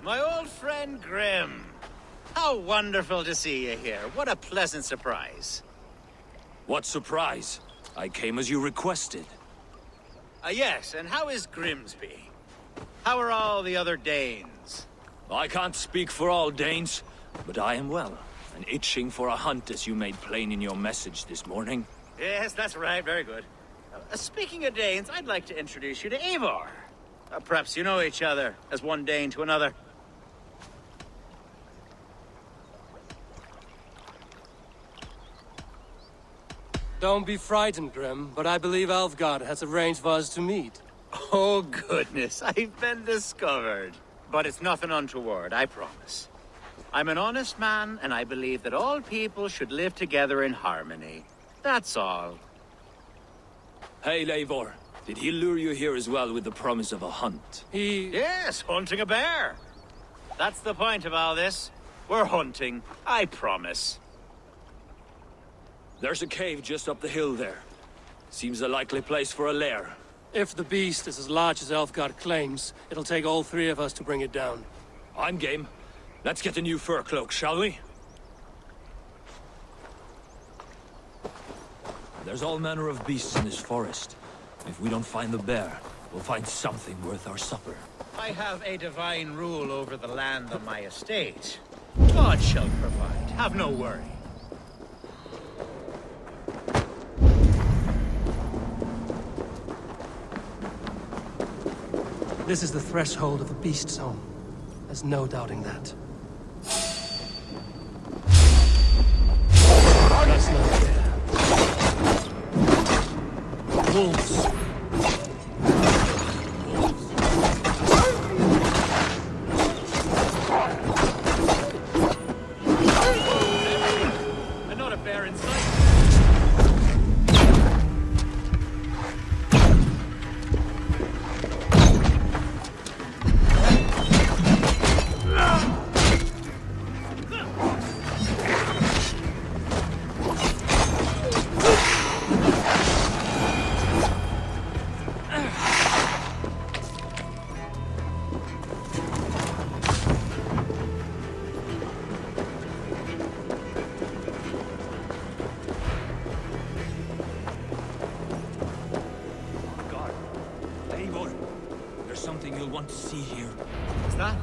My old friend Grim. How wonderful to see you here. What a pleasant surprise. What surprise? I came as you requested. Yes, and how is Grimsby? How are all the other Danes? I can't speak for all Danes, but I am well, and itching for a hunt as you made plain in your message this morning. Yes, that's right. Very good. Speaking of Danes, I'd like to introduce you to Eivor. Perhaps you know each other, as one Dane to another. Don't be frightened, Grim, but I believe Elfgard has arranged for us to meet. Oh, goodness, I've been discovered. But it's nothing untoward, I promise. I'm an honest man, and I believe that all people should live together in harmony. That's all. Hey, Eivor. Did he lure you here as well with the promise of a hunt? Yes, hunting a bear. That's the point of all this. We're hunting, I promise. There's a cave just up the hill there. Seems a likely place for a lair. If the beast is as large as Elfgard claims, it'll take all three of us to bring it down. I'm game. Let's get a new fur cloak, shall we? There's all manner of beasts in this forest. If we don't find the bear, we'll find something worth our supper. I have a divine rule over the land on my estate. God shall provide. Have no worry. This is the threshold of a beast's home. There's no doubting that. wolves. And not a bear in sight. Something you'll want to see here. Is that?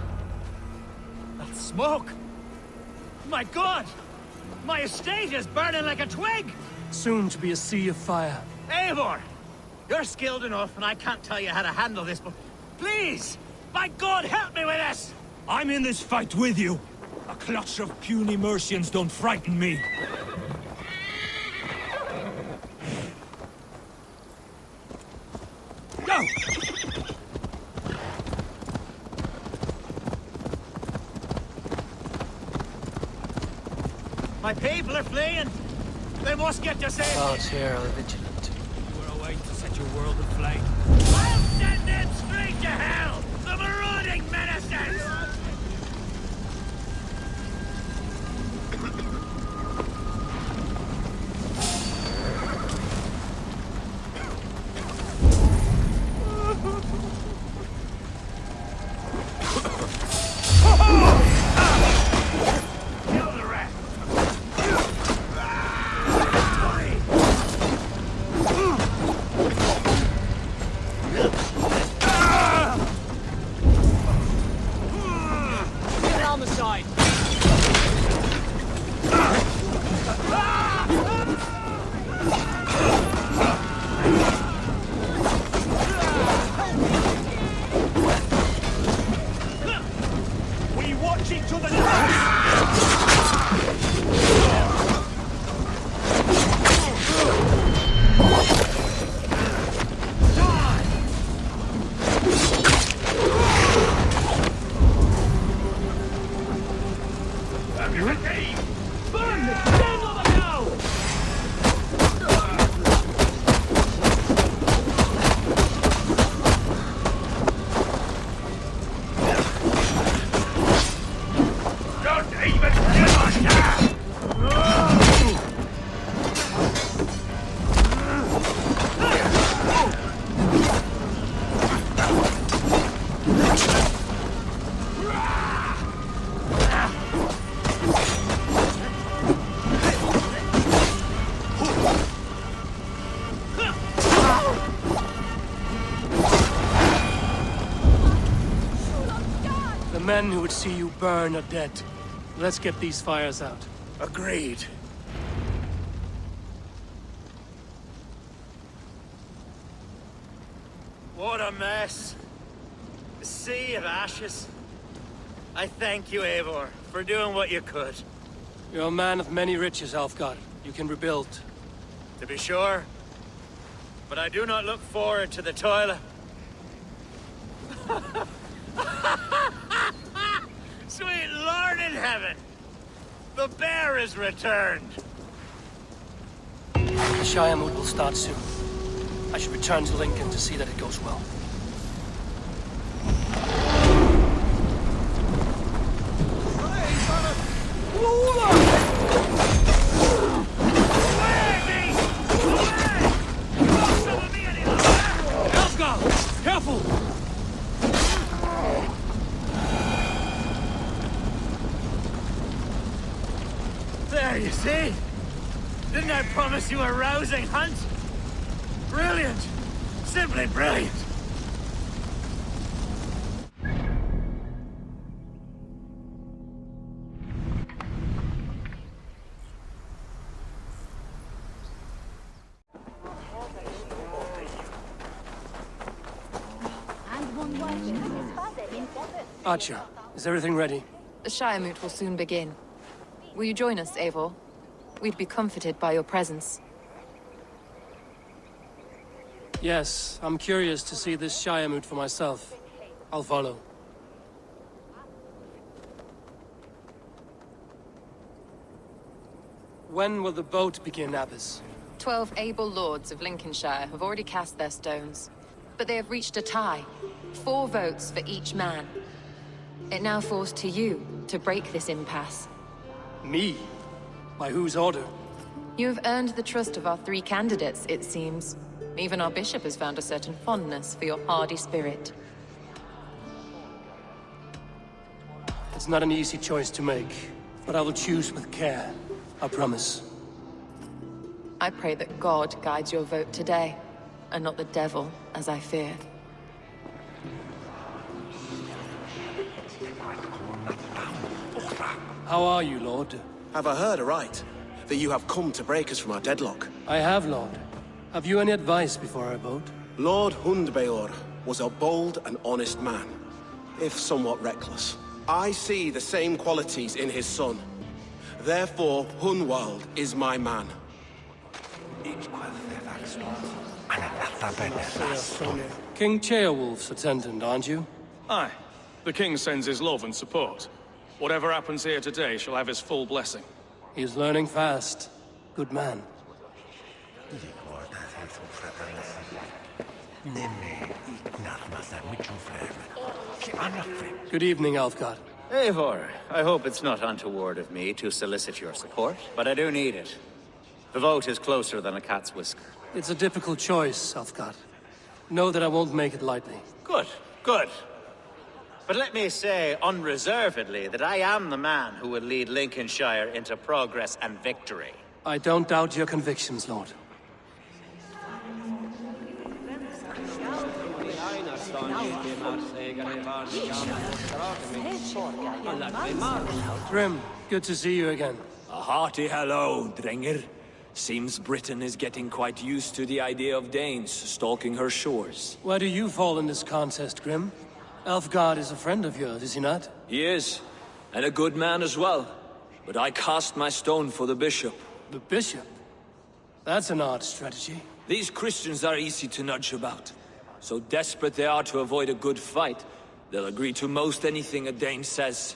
That's smoke! My God! My estate is burning like a twig! Soon to be a sea of fire. Eivor! You're skilled enough, and I can't tell you how to handle this, but please! By God, help me with this! I'm in this fight with you. A clutch of puny Mercians don't frighten me. Go! My people are fleeing! They must get to safety! Gods here are vigilant. You were away to set your world aflame. I'll send them straight to hell! The marauding menaces! The men who would see you burn are dead. Let's get these fires out. Agreed. What a mess. A sea of ashes. I thank you, Eivor, for doing what you could. You're a man of many riches, Alfgard. You can rebuild. To be sure. But I do not look forward to the toil. Sweet Lord in heaven! The bear is returned! The Shire mood will start soon. I should return to Lincoln to see that it goes well. Alfgard! Careful! There, you see? Didn't I promise you a rousing hunt? Brilliant! Simply brilliant! Archer, is everything ready? The Shire moot will soon begin. Will you join us, Eivor? We'd be comforted by your presence. Yes, I'm curious to see this Shire moot for myself. I'll follow. When will the boat begin, Abbess? 12 able lords of Lincolnshire have already cast their stones, but they have reached a tie. 4 votes for each man. It now falls to you to break this impasse. Me? By whose order? You have earned the trust of our 3 candidates, it seems. Even our bishop has found a certain fondness for your hardy spirit. It's not an easy choice to make, but I will choose with care. I promise. I pray that God guides your vote today, and not the devil, as I fear. How are you, Lord? Have I heard aright? That you have come to break us from our deadlock? I have, Lord. Have you any advice before our vote? Lord Hundbeor was a bold and honest man, if somewhat reckless. I see the same qualities in his son. Therefore, Hunwald is my man. King Ceolwulf's attendant, aren't you? Aye. The king sends his love and support. Whatever happens here today shall have his full blessing. He's learning fast. Good man. Good evening, Alfgard. Eivor, I hope it's not untoward of me to solicit your support, but I do need it. The vote is closer than a cat's whisker. It's a difficult choice, Alfgard. Know that I won't make it lightly. Good, good. But let me say unreservedly that I am the man who will lead Lincolnshire into progress and victory. I don't doubt your convictions, Lord. Grim, good to see you again. A hearty hello, Drenger. Seems Britain is getting quite used to the idea of Danes stalking her shores. Where do you fall in this contest, Grim? Elfgard is a friend of yours, is he not? He is, and a good man as well. But I cast my stone for the bishop. The bishop? That's an odd strategy. These Christians are easy to nudge about. So desperate they are to avoid a good fight, they'll agree to most anything a Dane says.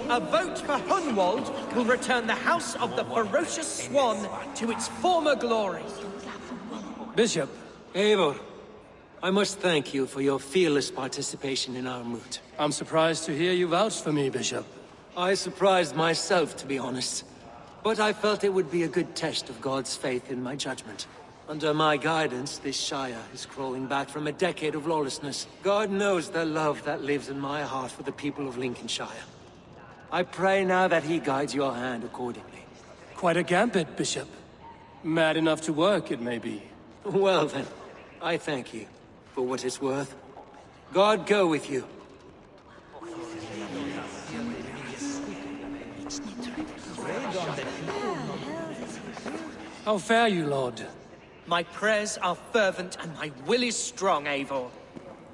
A vote for Hunwald will return the House of the Ferocious Swan to its former glory. Bishop. Eivor, I must thank you for your fearless participation in our moot. I'm surprised to hear you vouch for me, Bishop. I surprised myself, to be honest. But I felt it would be a good test of God's faith in my judgment. Under my guidance, this Shire is crawling back from a decade of lawlessness. God knows the love that lives in my heart for the people of Lincolnshire. I pray now that he guides your hand accordingly. Quite a gambit, Bishop. Mad enough to work, it may be. Well then, I thank you, for what it's worth. God go with you. How fare you, Lord? My prayers are fervent and my will is strong, Eivor.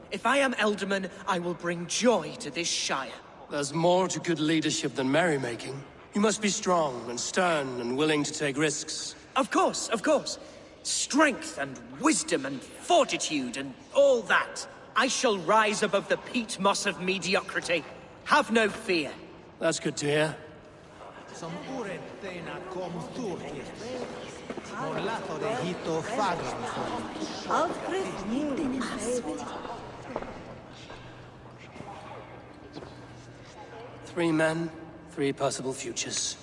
If I am Ealdorman, I will bring joy to this Shire. There's more to good leadership than merrymaking. You must be strong and stern and willing to take risks. Of course, of course. Strength and wisdom and fortitude and all that. I shall rise above the peat moss of mediocrity. Have no fear. That's good to hear. 3 men, 3 possible futures.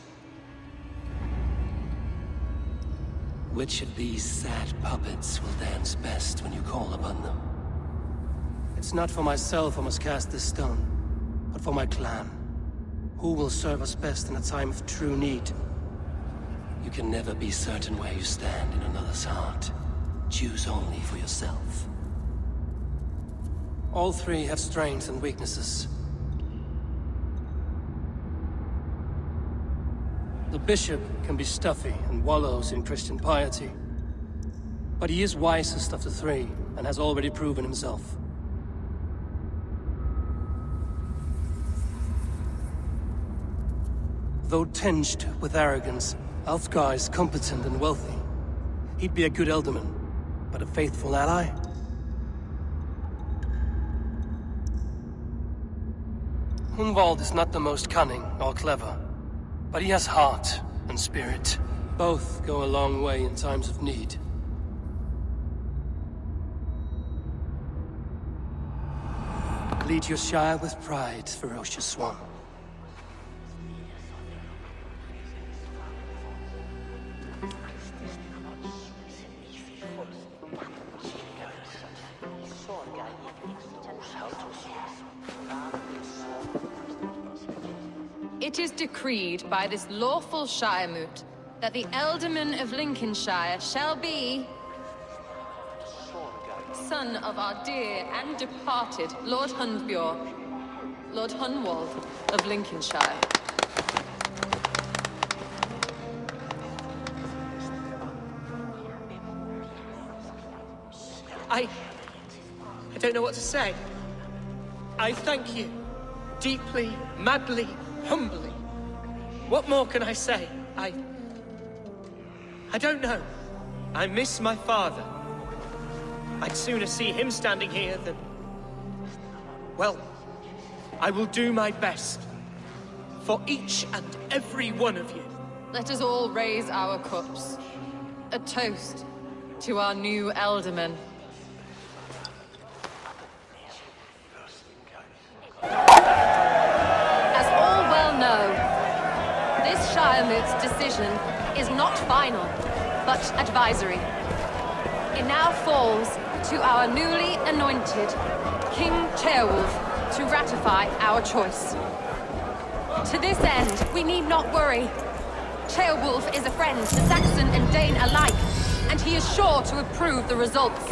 Which of these sad puppets will dance best when you call upon them? It's not for myself I must cast this stone, but for my clan. Who will serve us best in a time of true need? You can never be certain where you stand in another's heart. Choose only for yourself. All 3 have strengths and weaknesses. The bishop can be stuffy and wallows in Christian piety. But he is wisest of the 3, and has already proven himself. Though tinged with arrogance, Alfgar is competent and wealthy. He'd be a good Ealdorman, but a faithful ally? Hunwald is not the most cunning or clever, but he has heart and spirit. Both go a long way in times of need. Lead your Shire with pride, ferocious one. It is decreed by this lawful Shiremoot that the Ealdorman of Lincolnshire shall be son of our dear and departed Lord Hundbjorn, Lord Hunwald of Lincolnshire. I don't know what to say. I thank you. Deeply, madly, humbly. What more can I say? I don't know. I miss my father. I'd sooner see him standing here than... Well, I will do my best. For each and every one of you. Let us all raise our cups. A toast to our new Ealdorman. As all well know, this Shiremoot's decision is not final, but advisory. It now falls to our newly anointed King Ceolwulf to ratify our choice. To this end, we need not worry. Ceolwulf is a friend to Saxon and Dane alike, and he is sure to approve the results.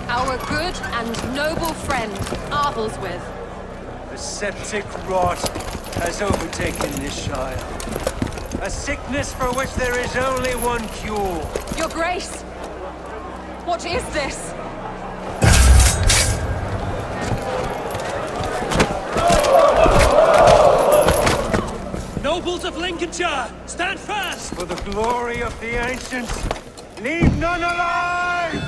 Our good and noble friend, Arthelswith. The septic rot has overtaken this Shire. A sickness for which there is only one cure. Your Grace! What is this? Nobles of Lincolnshire, stand fast! For the glory of the ancients, leave none alive!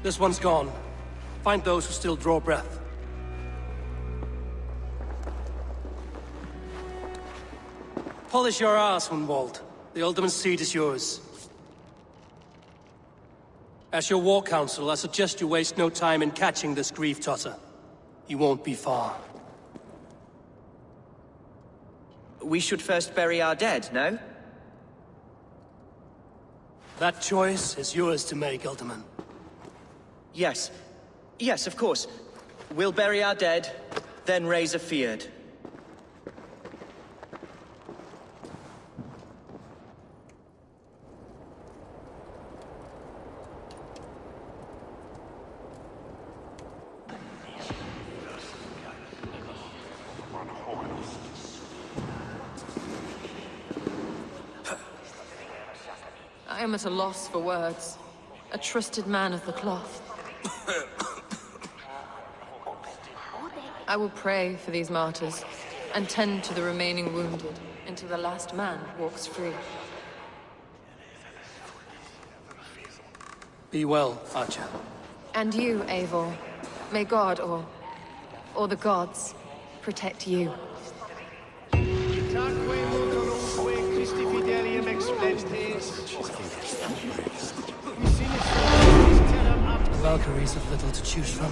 This one's gone. Find those who still draw breath. Polish your ass, Hunwald. The Ealdorman seat is yours. As your war council, I suggest you waste no time in catching this grief-tosser. He won't be far. We should first bury our dead, no? That choice is yours to make, Ealdorman. Yes. Yes, of course. We'll bury our dead, then raise a feard. I am at a loss for words. A trusted man of the cloth. I will pray for these martyrs, and tend to the remaining wounded, until the last man walks free. Be well, Archer. And you, Eivor. May God, or the gods, protect you. The Valkyries have little to choose from.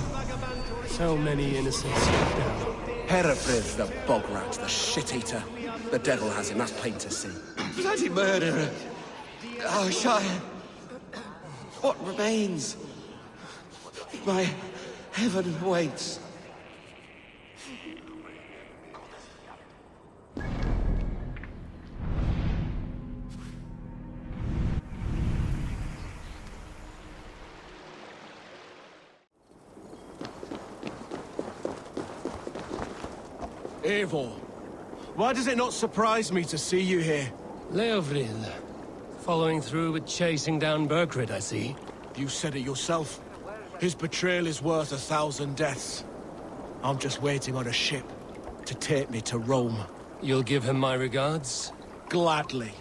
So many innocents struck down. Herefrith, the bog rat, the shit-eater. The devil has him, that's plain to see. Bloody murderer! Oh, Shire! What remains? My heaven waits. Eivor, why does it not surprise me to see you here? Leovril. Following through with chasing down Berkrid, I see. You said it yourself. His betrayal is worth 1,000 deaths. I'm just waiting on a ship to take me to Rome. You'll give him my regards? Gladly.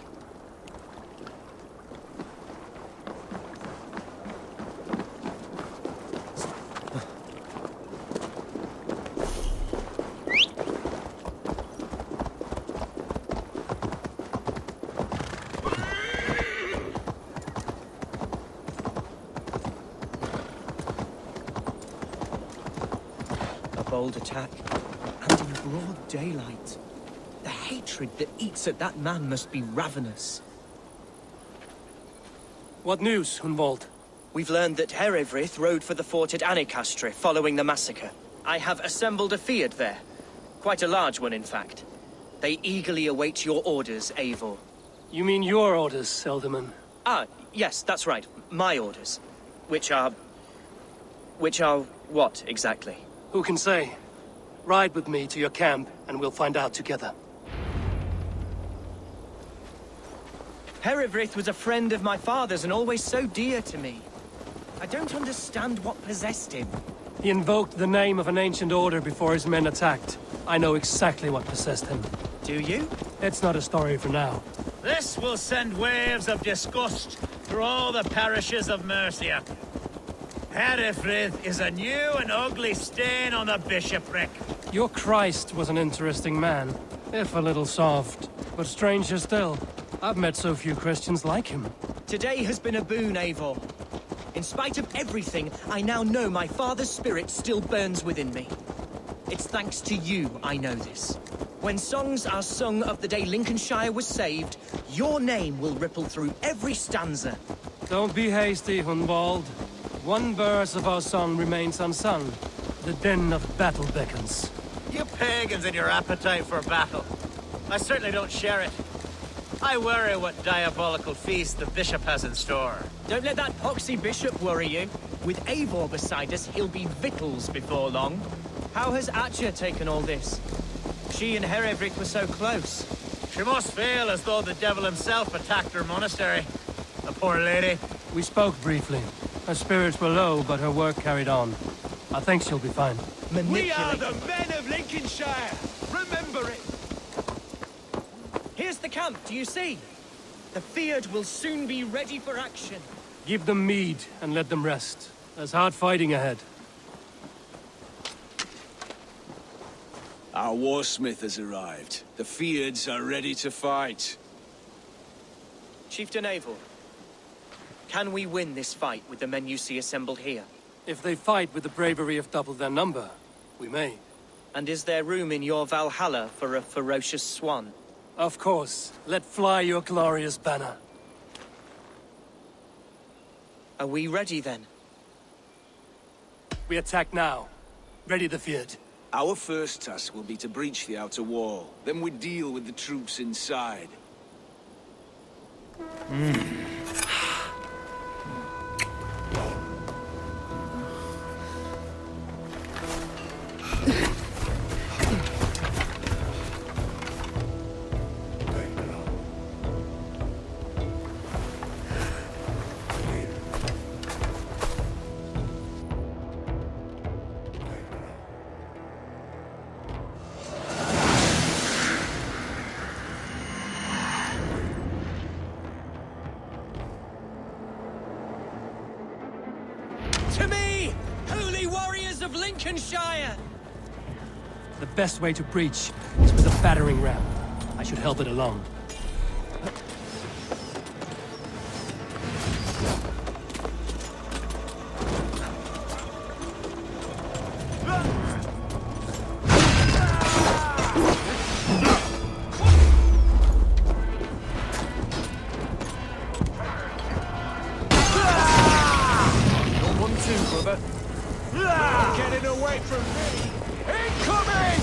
Bold attack, and in broad daylight. The hatred that eats at that man must be ravenous. What news, Hunwald? We've learned that Herefrith rode for the fort at Anecastre following the massacre. I have assembled a feard there. Quite a large one, in fact. They eagerly await your orders, Eivor. You mean your orders, Ealdorman? Ah, yes, that's right. My orders. Which are what, exactly? Who can say? Ride with me to your camp, and we'll find out together. Herefrith was a friend of my father's and always so dear to me. I don't understand what possessed him. He invoked the name of an ancient order before his men attacked. I know exactly what possessed him. Do you? It's not a story for now. This will send waves of disgust through all the parishes of Mercia. Herefrith is a new and ugly stain on the bishopric. Your Christ was an interesting man, if a little soft. But stranger still, I've met so few Christians like him. Today has been a boon, Eivor. In spite of everything, I now know my father's spirit still burns within me. It's thanks to you I know this. When songs are sung of the day Lincolnshire was saved, your name will ripple through every stanza. Don't be hasty, Hunwald. One verse of our song remains unsung. The din of battle beckons. You pagans and your appetite for battle. I certainly don't share it. I worry what diabolical feast the bishop has in store. Don't let that poxy bishop worry you. With Eivor beside us, he'll be victuals before long. How has Atcha taken all this? She and Herefrith were so close. She must feel as though the devil himself attacked her monastery. The poor lady. We spoke briefly. Her spirits were low, but her work carried on. I think she'll be fine. We are the men of Lincolnshire! Remember it! Here's the camp, do you see? The feard will soon be ready for action. Give them mead and let them rest. There's hard fighting ahead. Our warsmith has arrived. The Feards are ready to fight. Chieftain Eivor, can we win this fight with the men you see assembled here? If they fight with the bravery of double their number, we may. And is there room in your Valhalla for a ferocious swan? Of course. Let fly your glorious banner. Are we ready then? We attack now. Ready the Feared. Our first task will be to breach the outer wall. Then we deal with the troops inside. To me, holy warriors of Lincolnshire! The best way to breach is with a battering ram. I should help it along. Getting away from me! Incoming!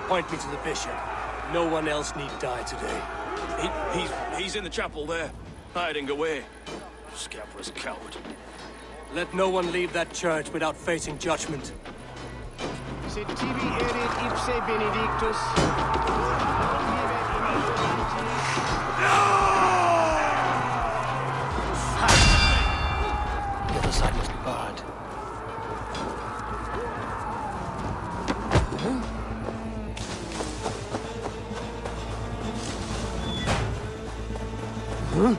Point me to the bishop. No one else need die today. He's in the chapel there, hiding away. Scabrous coward. Let no one leave that church without facing judgment. Sed tibi erit ipse benedictus. The other side must be barred. Huh?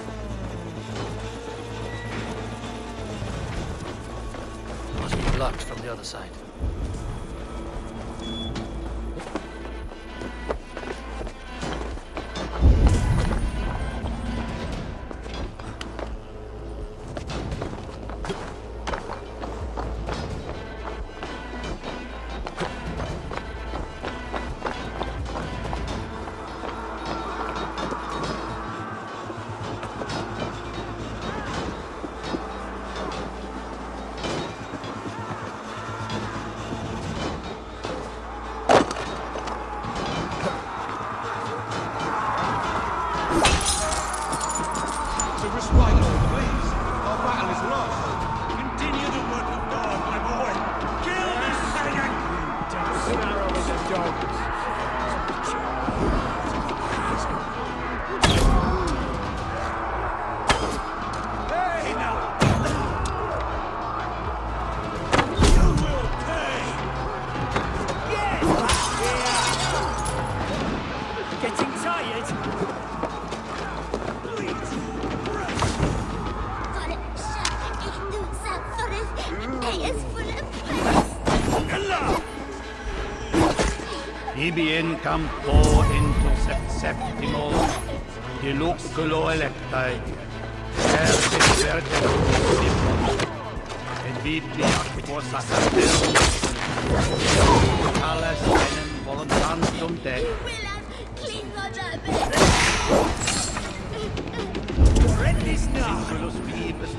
Must be blocked from the other side. Ibien campo into septimo, diluculo electae, ertis verde et viti aquos sacerdotes, tales enem voluntatum Dei. Rendis now! Singulos vivus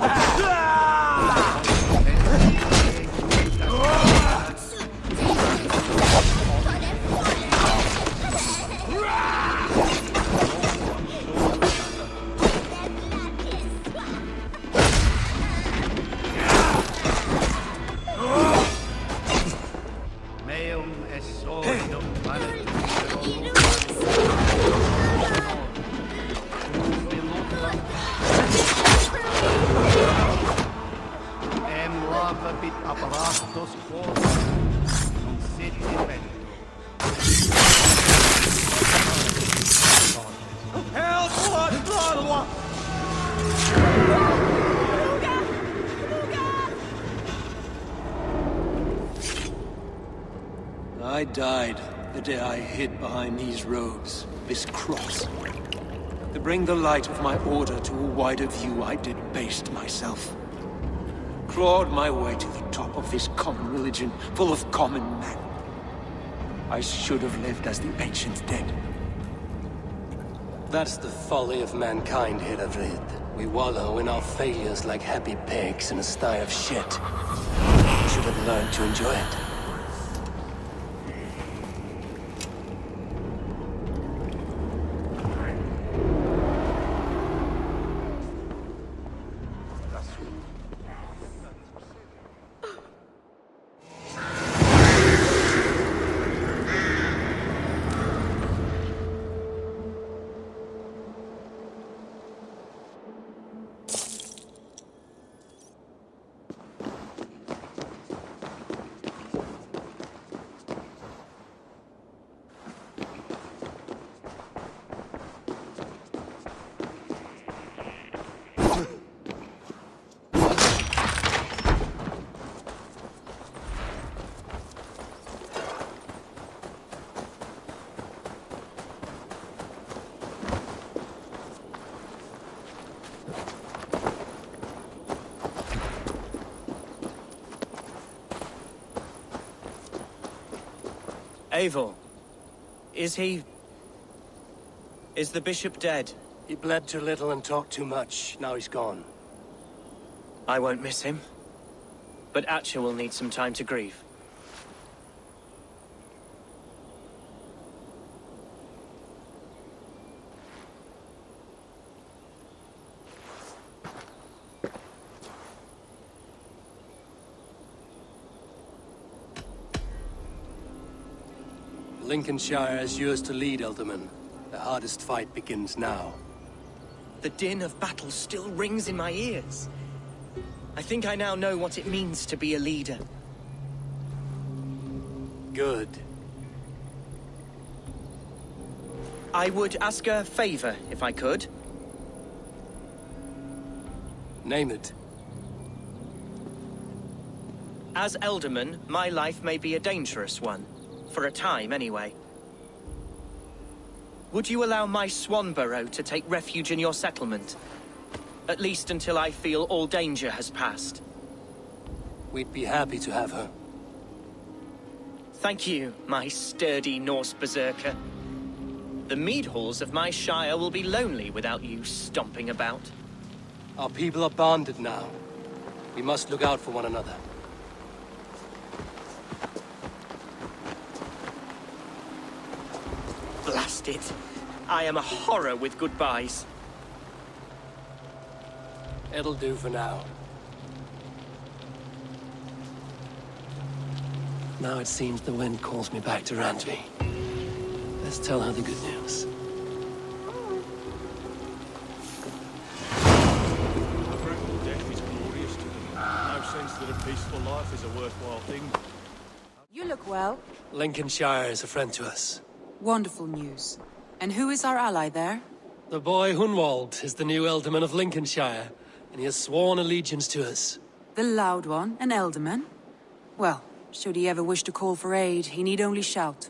I died the day I hid behind these robes, this cross. To bring the light of my order to a wider view, I debased myself. Clawed my way to the top of this common religion, full of common men. I should have lived as the ancient dead. That's the folly of mankind, Hiravid. We wallow in our failures like happy pigs in a sty of shit. We should have learned to enjoy it. Eivor, is the bishop dead? He bled too little and talked too much. Now he's gone. I won't miss him. But Atcha will need some time to grieve. Lincolnshire is yours to lead, Ealdorman. The hardest fight begins now. The din of battle still rings in my ears. I think I now know what it means to be a leader. Good. I would ask a favor, if I could. Name it. As Ealdorman, my life may be a dangerous one. For a time, anyway. Would you allow my swan burrow to take refuge in your settlement? At least until I feel all danger has passed. We'd be happy to have her. Thank you, my sturdy Norse berserker. The mead halls of my shire will be lonely without you stomping about. Our people are bonded now. We must look out for one another. Blast it. I am a horror with goodbyes. It'll do for now. Now it seems the wind calls me back to Randvi. Let's tell her the good news. A brutal death is glorious to them. No sense that a peaceful life is a worthwhile thing. You look well. Lincolnshire is a friend to us. Wonderful news. And who is our ally there? The boy Hunwald is the new Ealdorman of Lincolnshire, and he has sworn allegiance to us. The loud one, an Ealdorman? Well, should he ever wish to call for aid, he need only shout.